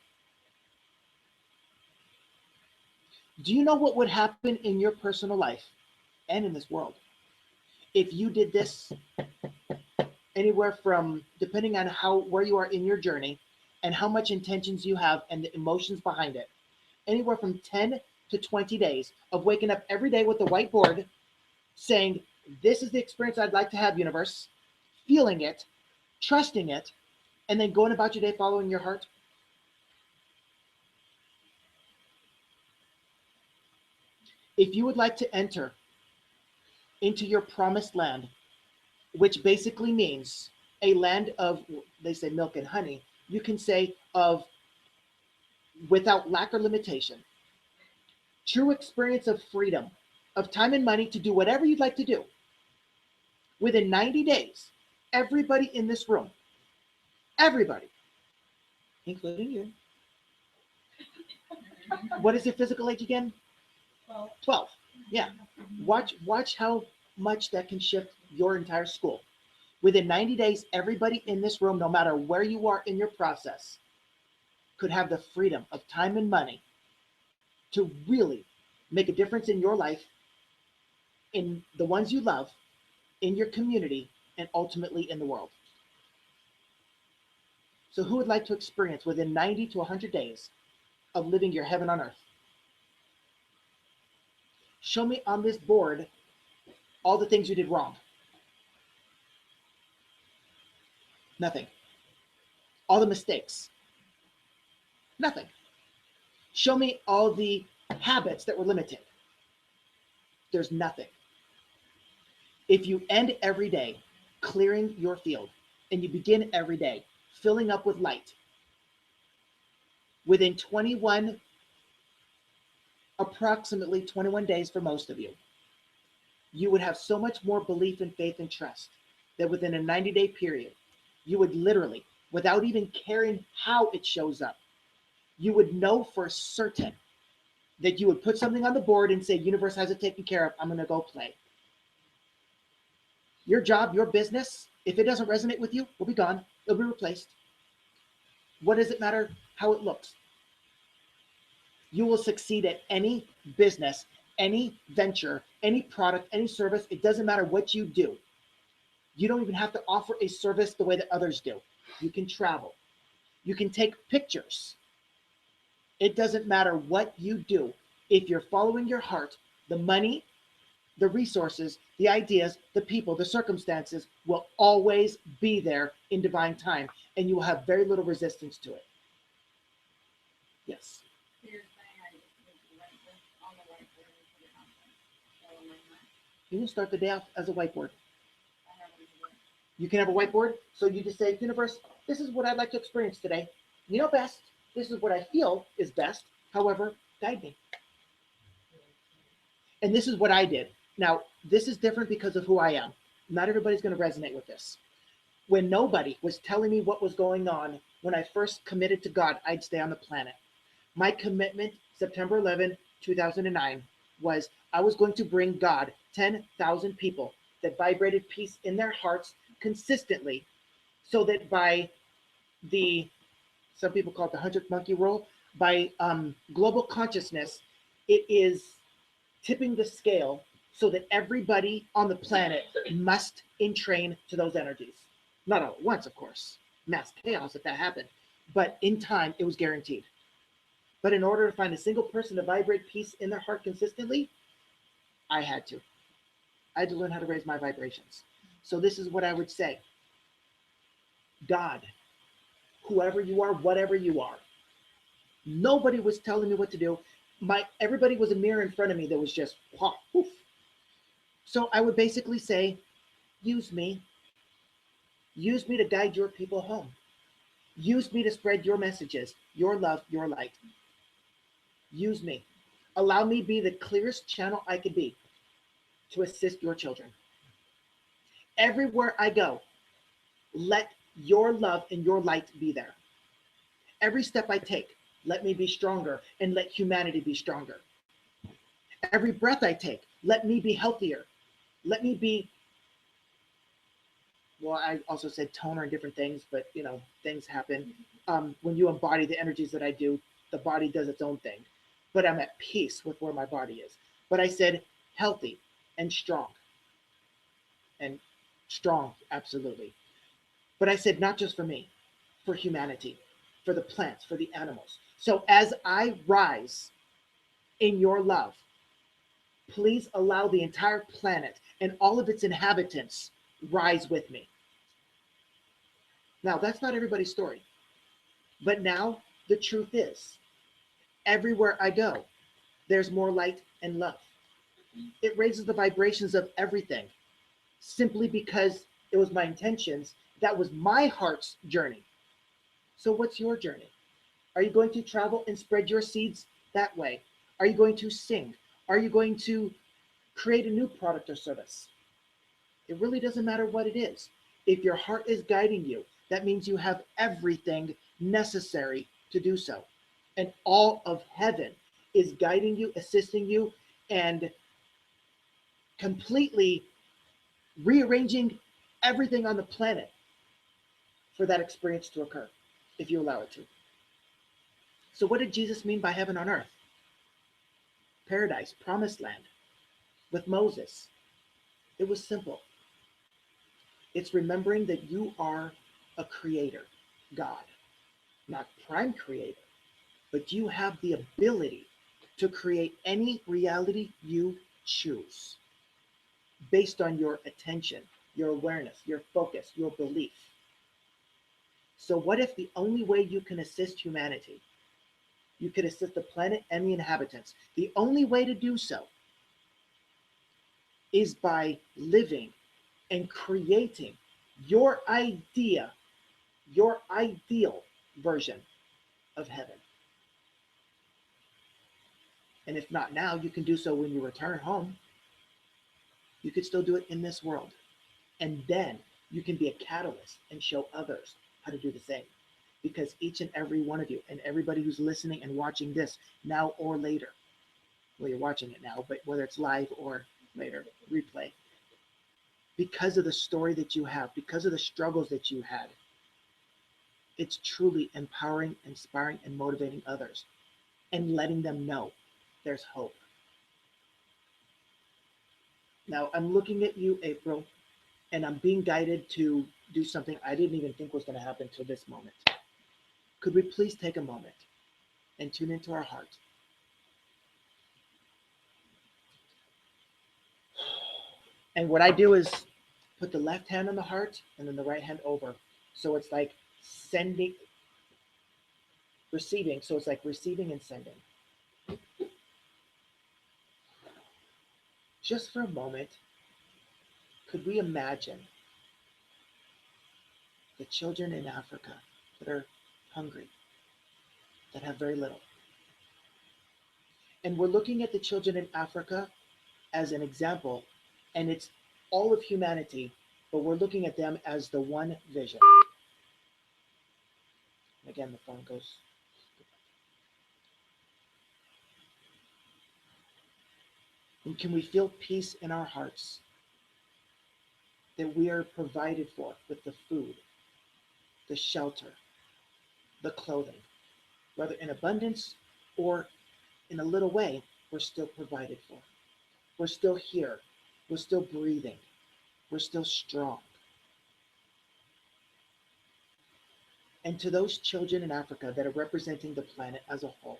Do you know what would happen in your personal life and in this world if you did this anywhere from, depending on where you are in your journey and how much intentions you have and the emotions behind it, anywhere from 10 to 20 days of waking up every day with the whiteboard saying, this is the experience I'd like to have, universe, feeling it, trusting it, and then going about your day following your heart? If you would like to enter into your promised land, which basically means a land of, they say milk and honey, you can say of without lack or limitation, true experience of freedom, of time and money to do whatever you'd like to do. Within 90 days, everybody in this room, everybody, including you. What is your physical age again? 12. Yeah. Watch how much that can shift your entire school. Within 90 days, everybody in this room, no matter where you are in your process, could have the freedom of time and money to really make a difference in your life, in the ones you love, in your community, and ultimately in the world. So who would like to experience within 90 to 100 days of living your heaven on earth? Show me on this board all the things you did wrong. Nothing. All the mistakes. Nothing. Show me all the habits that were limited. There's nothing. If you end every day clearing your field and you begin every day filling up with light, within approximately 21 days for most of you, you would have so much more belief and faith and trust that within a 90-day period, you would literally, without even caring how it shows up, you would know for certain that you would put something on the board and say, universe has it taken care of, I'm going to go play. Your job, your business, if it doesn't resonate with you, will be gone. It'll be replaced. What does it matter how it looks? You will succeed at any business, any venture, any product, any service. It doesn't matter what you do. You don't even have to offer a service the way that others do. You can travel. You can take pictures. It doesn't matter what you do. If you're following your heart, the money, the resources, the ideas, the people, the circumstances will always be there in divine time, and you will have very little resistance to it. Yes. You can start the day off as a whiteboard. You can have a whiteboard, so you just say, universe, this is what I'd like to experience today. You know best. This is what I feel is best. However, guide me. And this is what I did. Now, this is different because of who I am. Not everybody's going to resonate with this. When nobody was telling me what was going on, when I first committed to God, I'd stay on the planet. My commitment, September 11, 2009, was I was going to bring God 10,000 people that vibrated peace in their hearts consistently, so that by some people call it the 100th monkey rule, by global consciousness, it is tipping the scale so that everybody on the planet must entrain to those energies. Not all at once, of course. Mass chaos if that happened. But in time, it was guaranteed. But in order to find a single person to vibrate peace in their heart consistently, I had to learn how to raise my vibrations. So this is what I would say. God, whoever you are, whatever you are, nobody was telling me what to do. Everybody was a mirror in front of me that was just poof. So I would basically say, use me. Use me to guide your people home. Use me to spread your messages, your love, your light. Use me. Allow me be the clearest channel I could be to assist your children. Everywhere I go, let your love and your light be there. Every step I take, let me be stronger and let humanity be stronger. Every breath I take, let me be healthier. Let me be, well, I also said toner and different things, but things happen. When you embody the energies that I do, the body does its own thing. But I'm at peace with where my body is. But I said healthy and strong. And strong, absolutely. But I said not just for me, for humanity, for the plants, for the animals. So as I rise in your love, please allow the entire planet and all of its inhabitants rise with me. Now, that's not everybody's story. But now the truth is, everywhere I go, there's more light and love. It raises the vibrations of everything simply because it was my intentions. That was my heart's journey. So what's your journey? Are you going to travel and spread your seeds that way? Are you going to sing? Are you going to create a new product or service? It really doesn't matter what it is. If your heart is guiding you, that means you have everything necessary to do so. And all of heaven is guiding you, assisting you, and completely rearranging everything on the planet for that experience to occur, if you allow it to. So, what did Jesus mean by heaven on earth? Paradise, promised land, with Moses. It was simple. It's remembering that you are a creator, God, not prime creator, but you have the ability to create any reality you choose based on your attention, your awareness, your focus, your belief. So, what if the only way you can assist humanity, you could assist the planet and the inhabitants, the only way to do so is by living and creating your idea, your ideal version of heaven? And if not now, you can do so when you return home. You could still do it in this world. And then you can be a catalyst and show others how to do the same. Because each and every one of you, and everybody who's listening and watching this now or later, well, you're watching it now, but whether it's live or later, replay, because of the story that you have, because of the struggles that you had, it's truly empowering, inspiring, and motivating others and letting them know there's hope. Now, I'm looking at you, April, and I'm being guided to do something I didn't even think was going to happen till this moment. Could we please take a moment and tune into our heart? And what I do is put the left hand on the heart and then the right hand over. So it's like sending, receiving. So it's like receiving and sending. Just for a moment, could we imagine the children in Africa that are hungry, that have very little? And we're looking at the children in Africa as an example, and it's all of humanity, but we're looking at them as the one vision. And again, the phone goes. And can we feel peace in our hearts that we are provided for with the food, the shelter, the clothing, whether in abundance or in a little way, we're still provided for. We're still here. We're still breathing. We're still strong. And to those children in Africa that are representing the planet as a whole,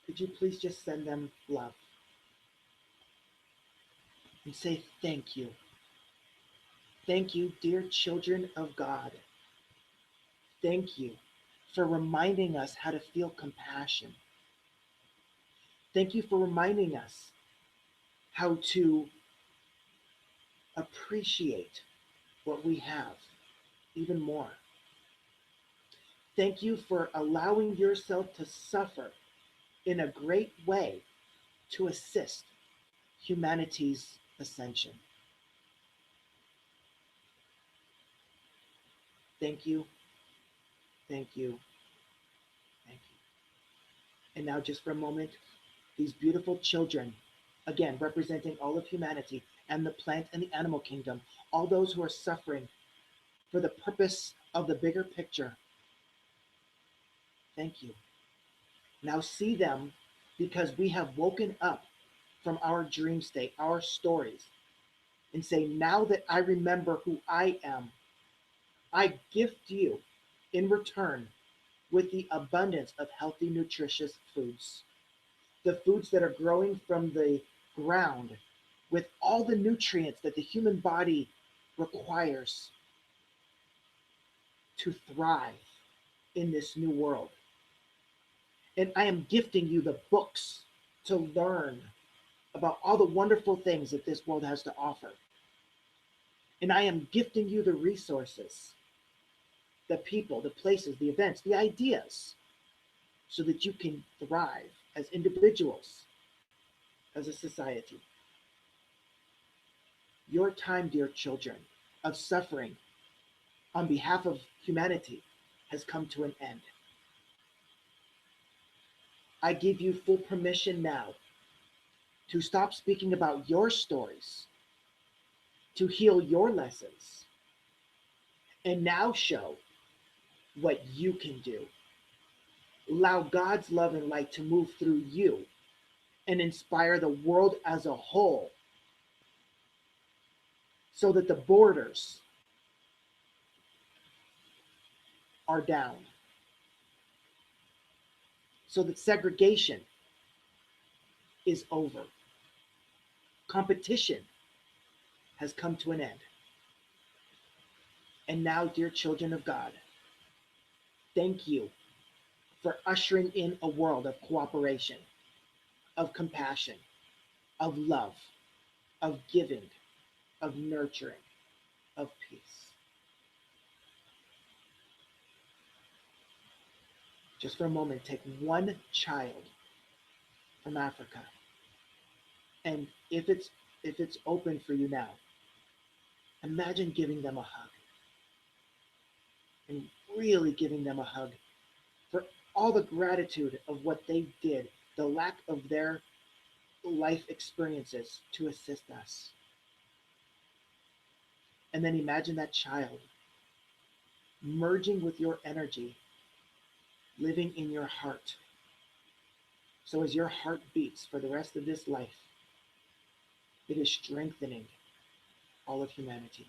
could you please just send them love and say thank you? Thank you, dear children of God. Thank you for reminding us how to feel compassion. Thank you for reminding us how to appreciate what we have even more. Thank you for allowing yourself to suffer in a great way to assist humanity's ascension. Thank you, thank you, thank you. And now, just for a moment, these beautiful children, again, representing all of humanity and the plant and the animal kingdom, all those who are suffering for the purpose of the bigger picture. Thank you. Now see them, because we have woken up from our dream state, our stories, and say, now that I remember who I am, I gift you in return with the abundance of healthy, nutritious foods. The foods that are growing from the ground with all the nutrients that the human body requires to thrive in this new world. And I am gifting you the books to learn about all the wonderful things that this world has to offer. And I am gifting you the resources, the people, the places, the events, the ideas, so that you can thrive as individuals, as a society. Your time, dear children, of suffering on behalf of humanity has come to an end. I give you full permission now to stop speaking about your stories, to heal your lessons, and now show what you can do. Allow God's love and light to move through you and inspire the world as a whole so that the borders are down, so that segregation is over. Competition has come to an end. And now, dear children of God, thank you for ushering in a world of cooperation, of compassion, of love, of giving, of nurturing, of peace. Just for a moment, take one child from Africa, and if it's open for you now, imagine giving them a hug, and really giving them a hug for all the gratitude of what they did, the lack of their life experiences to assist us. And then imagine that child merging with your energy, living in your heart. So as your heart beats for the rest of this life, it is strengthening all of humanity.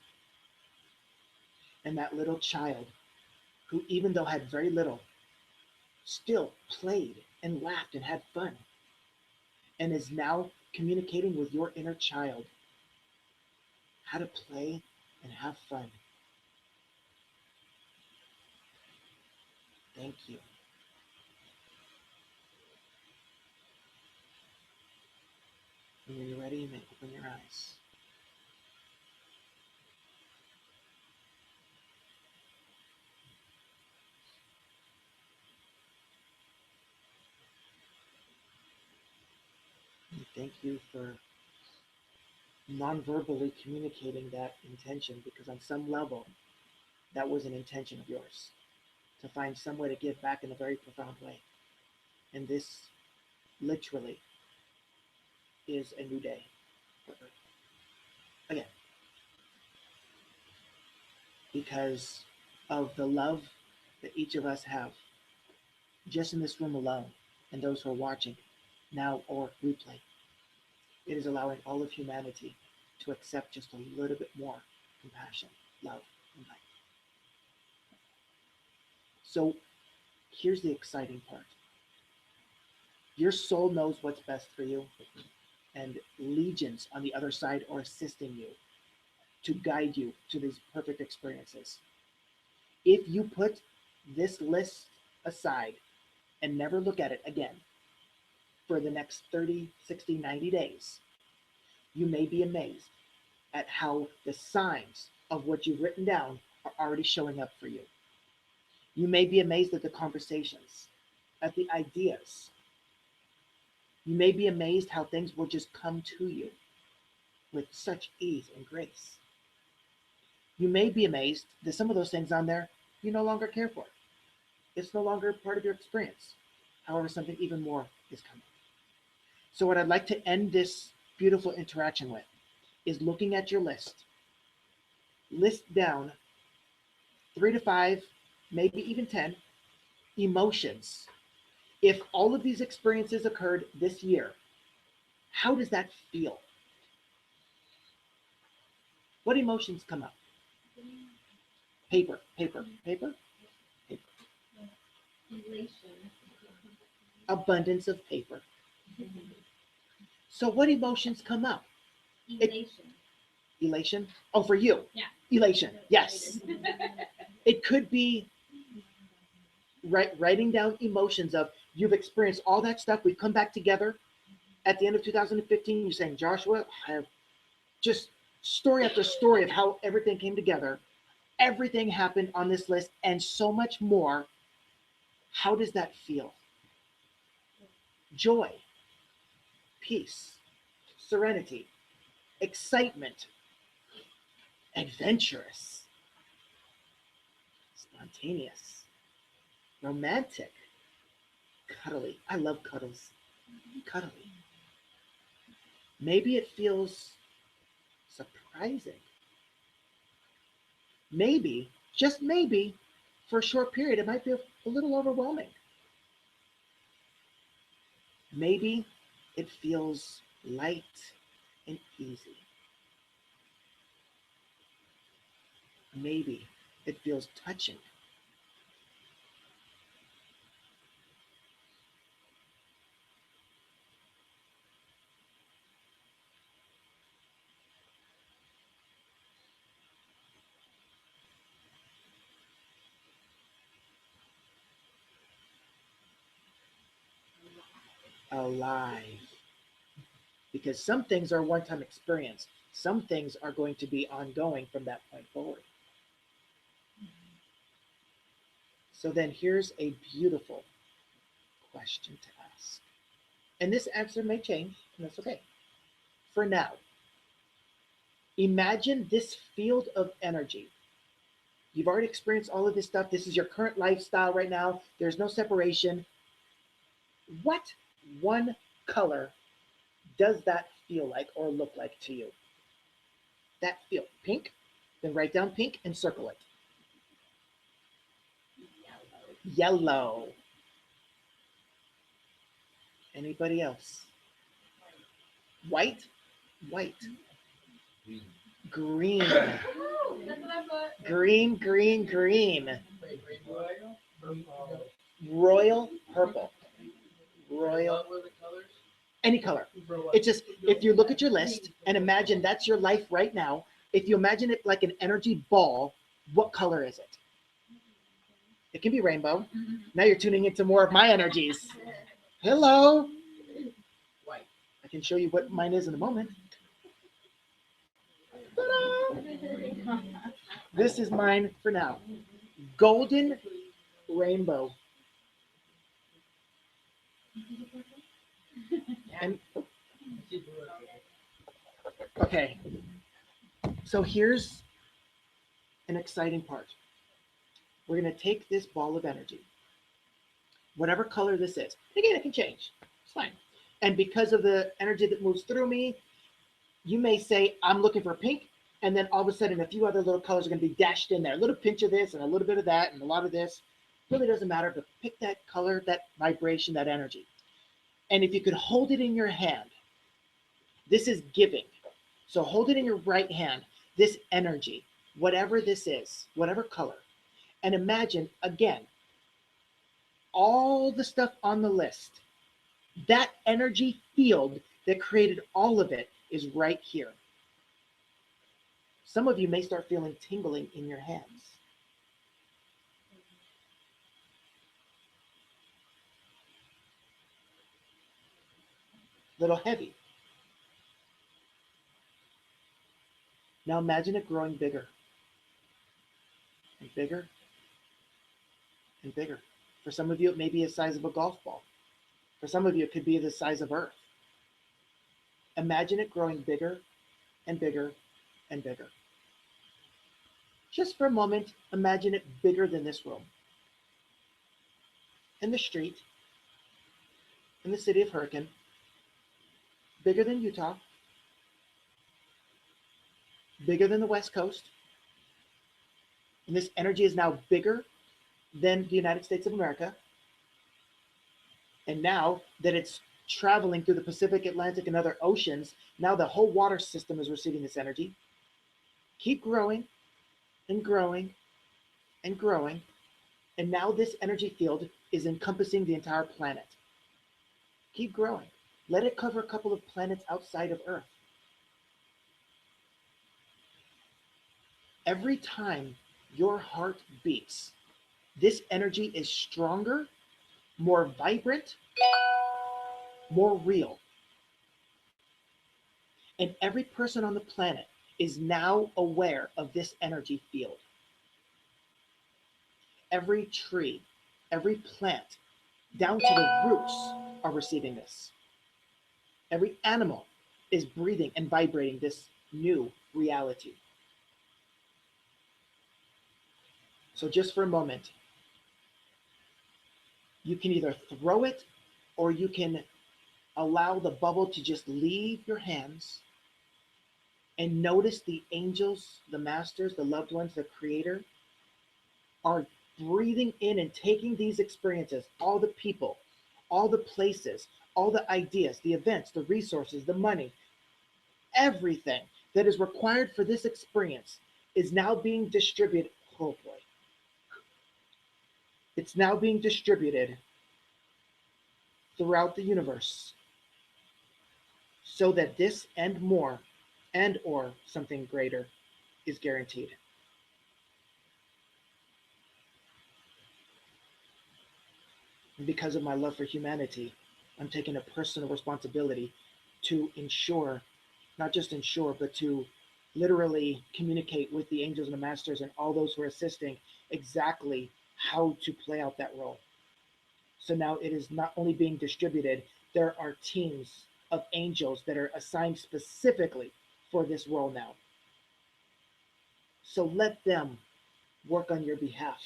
And that little child, who even though had very little, still played and laughed and had fun, and is now communicating with your inner child how to play and have fun. Thank you. And when you're ready, you may open your eyes. And thank you for non-verbally communicating that intention, because on some level, that was an intention of yours, to find some way to give back in a very profound way. And this literally is a new day for Earth. Again, because of the love that each of us have, just in this room alone, and those who are watching now or replay, it is allowing all of humanity to accept just a little bit more compassion, love, and light. So here's the exciting part. Your soul knows what's best for you, and legions on the other side are assisting you to guide you to these perfect experiences. If you put this list aside and never look at it again for the next 30, 60, 90 days, you may be amazed at how the signs of what you've written down are already showing up for you. You may be amazed at the conversations, at the ideas. You may be amazed how things will just come to you with such ease and grace. You may be amazed that some of those things on there you no longer care for. It's no longer part of your experience. However, something even more is coming. So what I'd like to end this beautiful interaction with is looking at your list. List down 3 to 5, maybe even 10 emotions. If all of these experiences occurred this year, how does that feel? What emotions come up? Paper. Elation. Abundance of paper. So what emotions come up? Elation. Elation? Oh, for you. Yeah. Elation. Yes. It could be writing down emotions of you've experienced all that stuff. We've come back together at the end of 2015. You're saying, Joshua, I have just story after story of how everything came together. Everything happened on this list and so much more. How does that feel? Joy, peace, serenity, excitement, adventurous, spontaneous, romantic, cuddly. I love cuddles. Cuddly. Maybe it feels surprising. Maybe, just maybe, for a short period, it might feel a little overwhelming. Maybe it feels light and easy. Maybe it feels touching. Alive. Because some things are one time experience, some things are going to be ongoing from that point forward. So then here's a beautiful question to ask. And this answer may change, and that's okay. For now, imagine this field of energy. You've already experienced all of this stuff. This is your current lifestyle right now. There's no separation. What one color does that feel like or look like to you? That feel pink, then write down pink and circle it. Yellow. Anybody else? White? White. Green. That's what I thought. Green, green, green. Wait, royal? Royal purple. Royal. What were the colors? Any color. For what? It's just, if you look at your list and imagine that's your life right now, if you imagine it like an energy ball, what color is it? It can be rainbow. Now you're tuning into more of my energies. Hello. White. I can show you what mine is in a moment. Ta-da! This is mine for now. Golden rainbow. And okay, so here's an exciting part. We're going to take this ball of energy, whatever color this is. Again, it can change. It's fine. And because of the energy that moves through me, you may say, I'm looking for pink. And then all of a sudden, a few other little colors are going to be dashed in there. A little pinch of this and a little bit of that and a lot of this. Really doesn't matter, but pick that color, that vibration, that energy. And if you could hold it in your hand, this is giving. So hold it in your right hand, this energy, whatever this is, whatever color. And imagine, again, all the stuff on the list, that energy field that created all of it is right here. Some of you may start feeling tingling in your hands. Little heavy. Now imagine it growing bigger and bigger and bigger. For some of you, it may be the size of a golf ball. For some of you, it could be the size of Earth. Imagine it growing bigger and bigger and bigger. Just for a moment, imagine it bigger than this room. In the street, in the city of Hurricane, bigger than Utah, bigger than the West Coast. And this energy is now bigger than the United States of America. And now that it's traveling through the Pacific, Atlantic, and other oceans, now the whole water system is receiving this energy. Keep growing and growing and growing. And now this energy field is encompassing the entire planet. Keep growing. Let it cover a couple of planets outside of Earth. Every time your heart beats, this energy is stronger, more vibrant, more real. And every person on the planet is now aware of this energy field. Every tree, every plant, down to the roots, are receiving this. Every animal is breathing and vibrating this new reality. So just for a moment, You can either throw it or you can allow the bubble to just leave your hands and notice the angels, the masters, the loved ones, the creator are breathing in and taking these experiences, all the people, all the places, all the ideas, the events, the resources, the money, everything that is required for this experience is now being distributed. Oh boy. It's now being distributed throughout the universe so that this and more and or something greater is guaranteed. And because of my love for humanity, I'm taking a personal responsibility to ensure, not just ensure, but to literally communicate with the angels and the masters and all those who are assisting exactly how to play out that role. So now it is not only being distributed, there are teams of angels that are assigned specifically for this role now. So let them work on your behalf.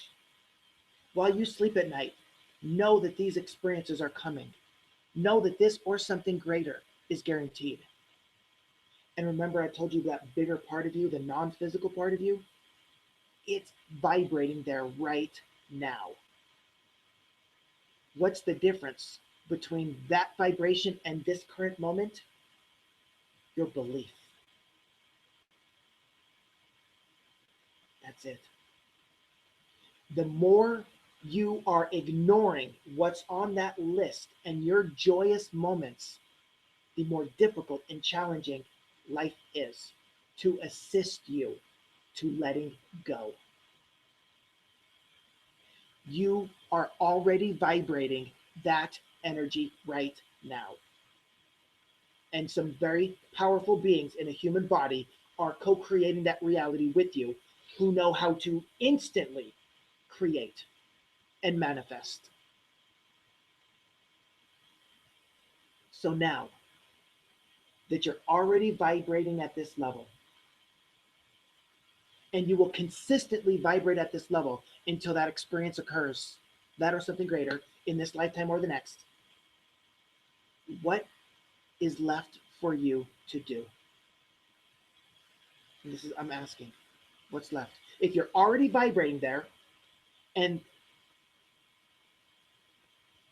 While you sleep at night, know that these experiences are coming. Know that this or something greater is guaranteed. And remember, I told you that bigger part of you, the non physical part of you, it's vibrating there right now. What's the difference between that vibration and this current moment? Your belief. That's it. The more you are ignoring what's on that list and your joyous moments, the more difficult and challenging life is to assist you to letting go. You are already vibrating that energy right now. And some very powerful beings in a human body are co creating that reality with you who know how to instantly create and manifest. So now that you're already vibrating at this level, and you will consistently vibrate at this level until that experience occurs, that or something greater in this lifetime or the next, what is left for you to do? And this is, I'm asking, what's left? If you're already vibrating there and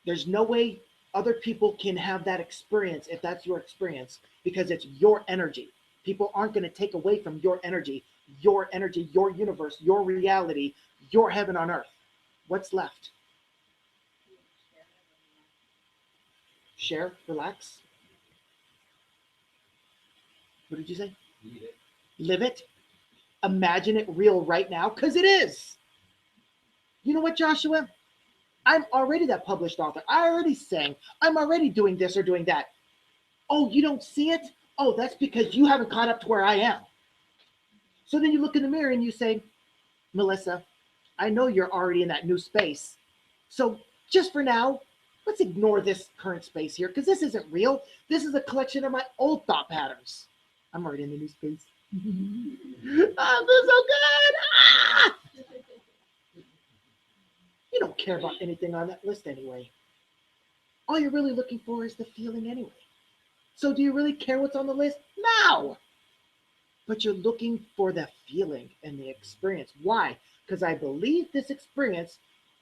there's no way other people can have that experience if that's your experience because it's your energy. People aren't going to take away from your energy, your universe, your reality, your heaven on earth. What's left? Share, relax. What did you say? Need it. Live it. Imagine it real right now because it is. You know what, Joshua? I'm already that published author. I already sang. I'm already doing this or doing that. Oh, you don't see it? Oh, that's because you haven't caught up to where I am. So then you look in the mirror and you say, Melissa, I know you're already in that new space. So just for now, let's ignore this current space here because this isn't real. This is a collection of my old thought patterns. I'm already in the new space. I feel so good. Ah! You don't care about anything on that list anyway. All you're really looking for is the feeling anyway. So do you really care what's on the list? No. But you're looking for the feeling and the experience. Why? Because I believe this experience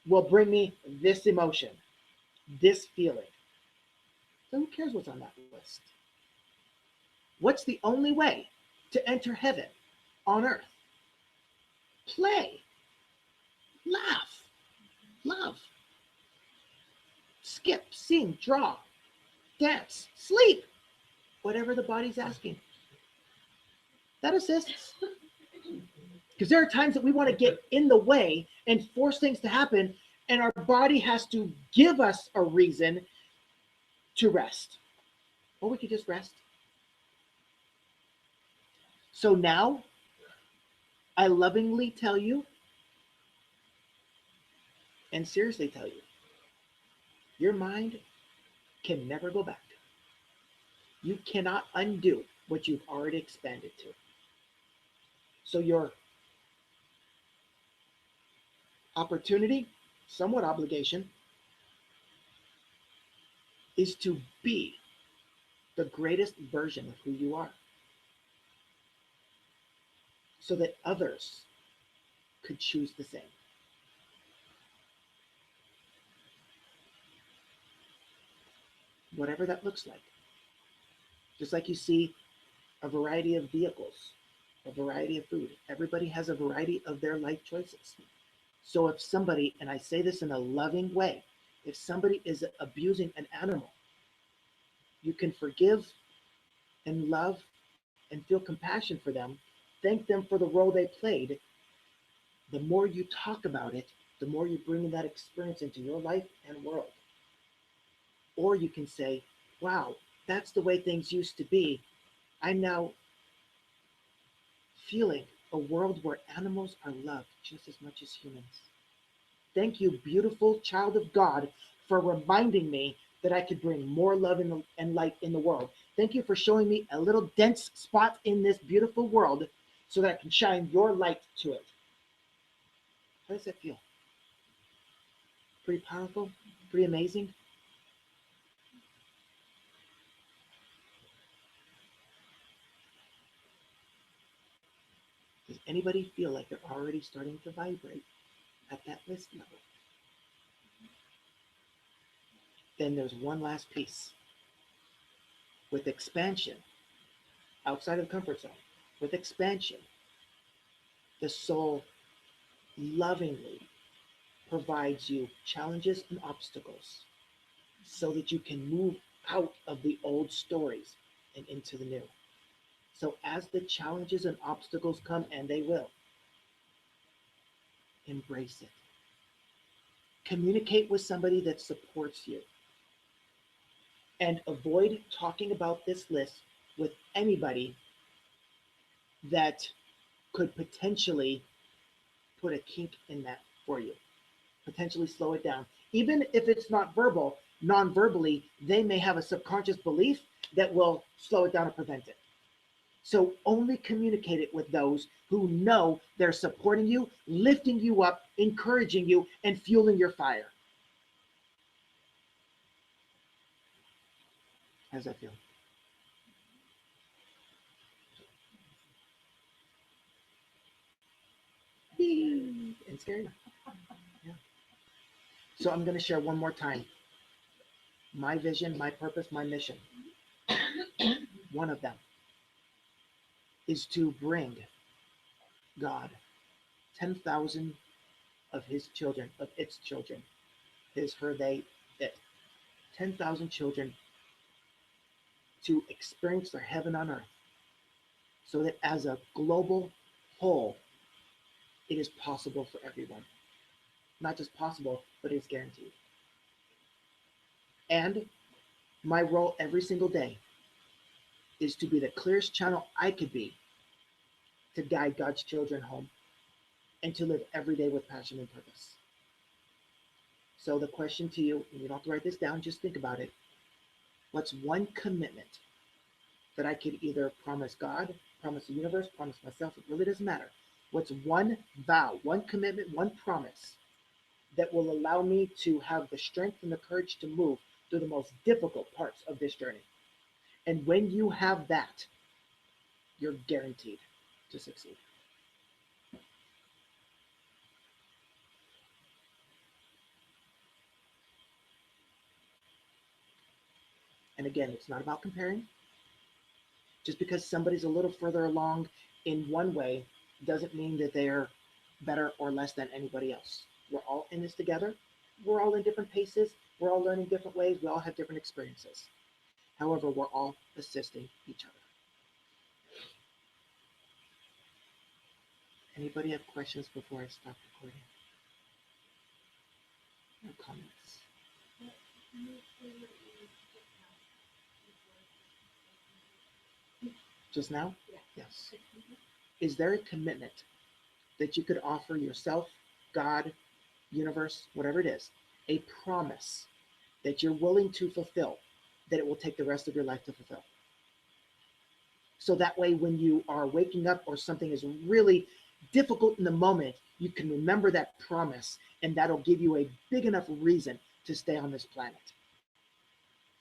will bring me this emotion, this feeling. So who cares what's on that list? What's the only way to enter heaven on earth? Play, laugh, love, skip, sing, draw, dance, sleep, whatever the body's asking. That assists. Because there are times that we want to get in the way and force things to happen, and our body has to give us a reason to rest. Or we could just rest. So now, I lovingly tell you, and seriously tell you, your mind can never go back. You cannot undo what you've already expanded to. So your opportunity, somewhat obligation, is to be the greatest version of who you are so that others could choose the same. Whatever that looks like. Just like you see a variety of vehicles, a variety of food. Everybody has a variety of their life choices. So if somebody, and I say this in a loving way, if somebody is abusing an animal, you can forgive and love and feel compassion for them, thank them for the role they played. The more you talk about it, the more you bring that experience into your life and world. Or you can say, wow, that's the way things used to be. I'm now feeling a world where animals are loved just as much as humans. Thank you, beautiful child of God, for reminding me that I could bring more love and light in the world. Thank you for showing me a little dense spot in this beautiful world so that I can shine your light to it. How does that feel? Pretty powerful? Pretty amazing? Does anybody feel like they're already starting to vibrate at that list level? Then there's one last piece. With expansion, outside of the comfort zone, with expansion, the soul lovingly provides you challenges and obstacles so that you can move out of the old stories and into the new. So as the challenges and obstacles come, and they will, embrace it. Communicate with somebody that supports you. And avoid talking about this list with anybody that could potentially put a kink in that for you, potentially slow it down. Even if it's not verbal, non-verbally, they may have a subconscious belief that will slow it down or prevent it. So only communicate it with those who know they're supporting you, lifting you up, encouraging you, and fueling your fire. How does that feel? And scary. Yeah. So I'm going to share one more time. My vision, my purpose, my mission. One of them is to bring God 10,000 of his children, of its children, his, her, they, it. 10,000 children to experience their heaven on earth so that as a global whole, it is possible for everyone. Not just possible, but it's guaranteed. And my role every single day is to be the clearest channel I could be to guide God's children home and to live every day with passion and purpose. So the question to you, and you don't have to write this down, just think about it. What's one commitment that I could either promise God, promise the universe, promise myself? It really doesn't matter. What's one vow, one commitment, one promise that will allow me to have the strength and the courage to move through the most difficult parts of this journey? And when you have that, you're guaranteed to succeed. And again, it's not about comparing. Just because somebody's a little further along in one way doesn't mean that they're better or less than anybody else. We're all in this together. We're all in different paces. We're all learning different ways. We all have different experiences. However, we're all assisting each other. Anybody have questions before I stop recording? No comments. Just now? Yes. Is there a commitment that you could offer yourself, God, universe, whatever it is, a promise that you're willing to fulfill, that it will take the rest of your life to fulfill? So that way, when you are waking up or something is really difficult in the moment, you can remember that promise, and that'll give you a big enough reason to stay on this planet.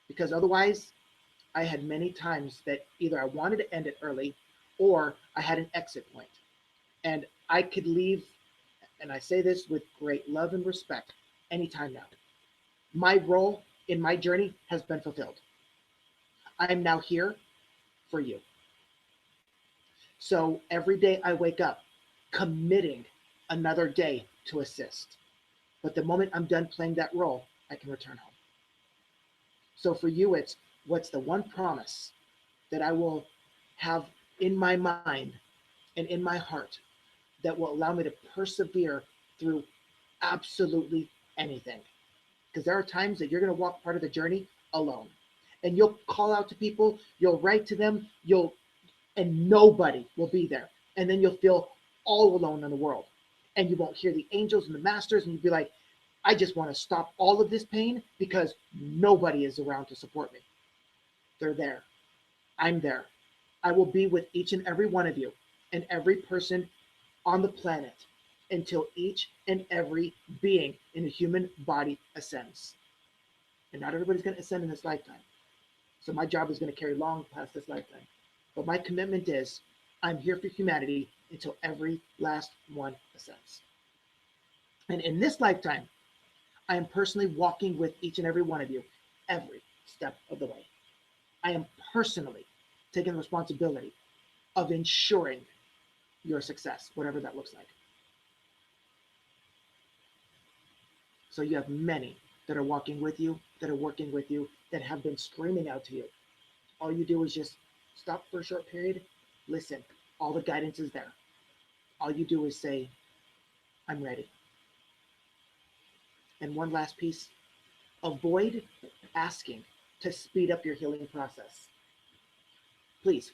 because otherwise I had many times that either I wanted to end it early or I had an exit point. And I could leave, and I say this with great love and respect, anytime now. My role in my journey has been fulfilled. I am now here for you. So every day I wake up committing another day to assist. But the moment I'm done playing that role, I can return home. So for you, it's what's the one promise that I will have in my mind and in my heart that will allow me to persevere through absolutely anything. Because there are times that you're going to walk part of the journey alone. And you'll call out to people, you'll write to them, and nobody will be there. And then you'll feel all alone in the world. And you won't hear the angels and the masters, and you'll be like, I just want to stop all of this pain because nobody is around to support me. They're there. I'm there. I will be with each and every one of you and every person on the planet until each and every being in the human body ascends. And not everybody's going to ascend in this lifetime. So my job is going to carry long past this lifetime. But my commitment is I'm here for humanity until every last one ascends. And in this lifetime, I am personally walking with each and every one of you every step of the way. I am personally taking the responsibility of ensuring your success, whatever that looks like. So you have many that are walking with you, that are working with you, that have been screaming out to you. All you do is just stop for a short period, listen. All the guidance is there. All you do is say, I'm ready. And one last piece, avoid asking to speed up your healing process. Please.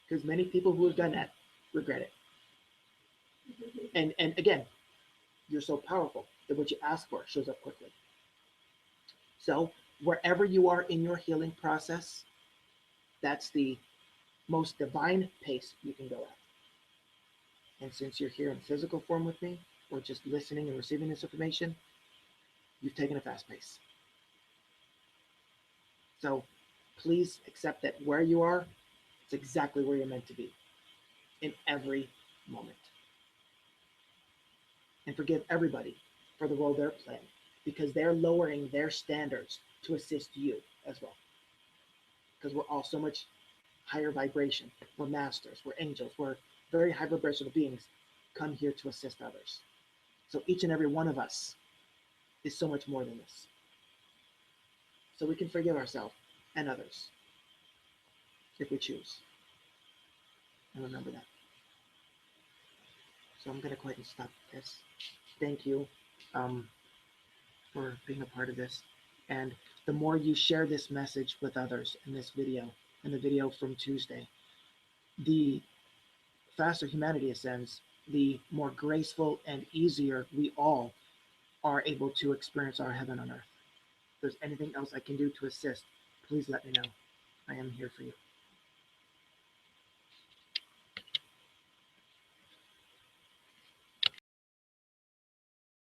Because many people who have done that regret it. And again, you're so powerful that what you ask for shows up quickly. So wherever you are in your healing process, that's the most divine pace you can go at. And since you're here in physical form with me, or just listening and receiving this information, you've taken a fast pace. So please accept that where you are, it's exactly where you're meant to be in every moment. And forgive everybody for the role they're playing because they're lowering their standards to assist you as well. Because we're all so much higher vibration. We're masters, we're angels, we're very high vibrational beings come here to assist others. So each and every one of us is so much more than this. So we can forgive ourselves and others if we choose. And remember that. So I'm going to go ahead and stop this. Thank you for being a part of this. And the more you share this message with others in this video, in the video from Tuesday, the faster humanity ascends, the more graceful and easier we all are able to experience our heaven on earth. If there's anything else I can do to assist, please let me know. I am here for you.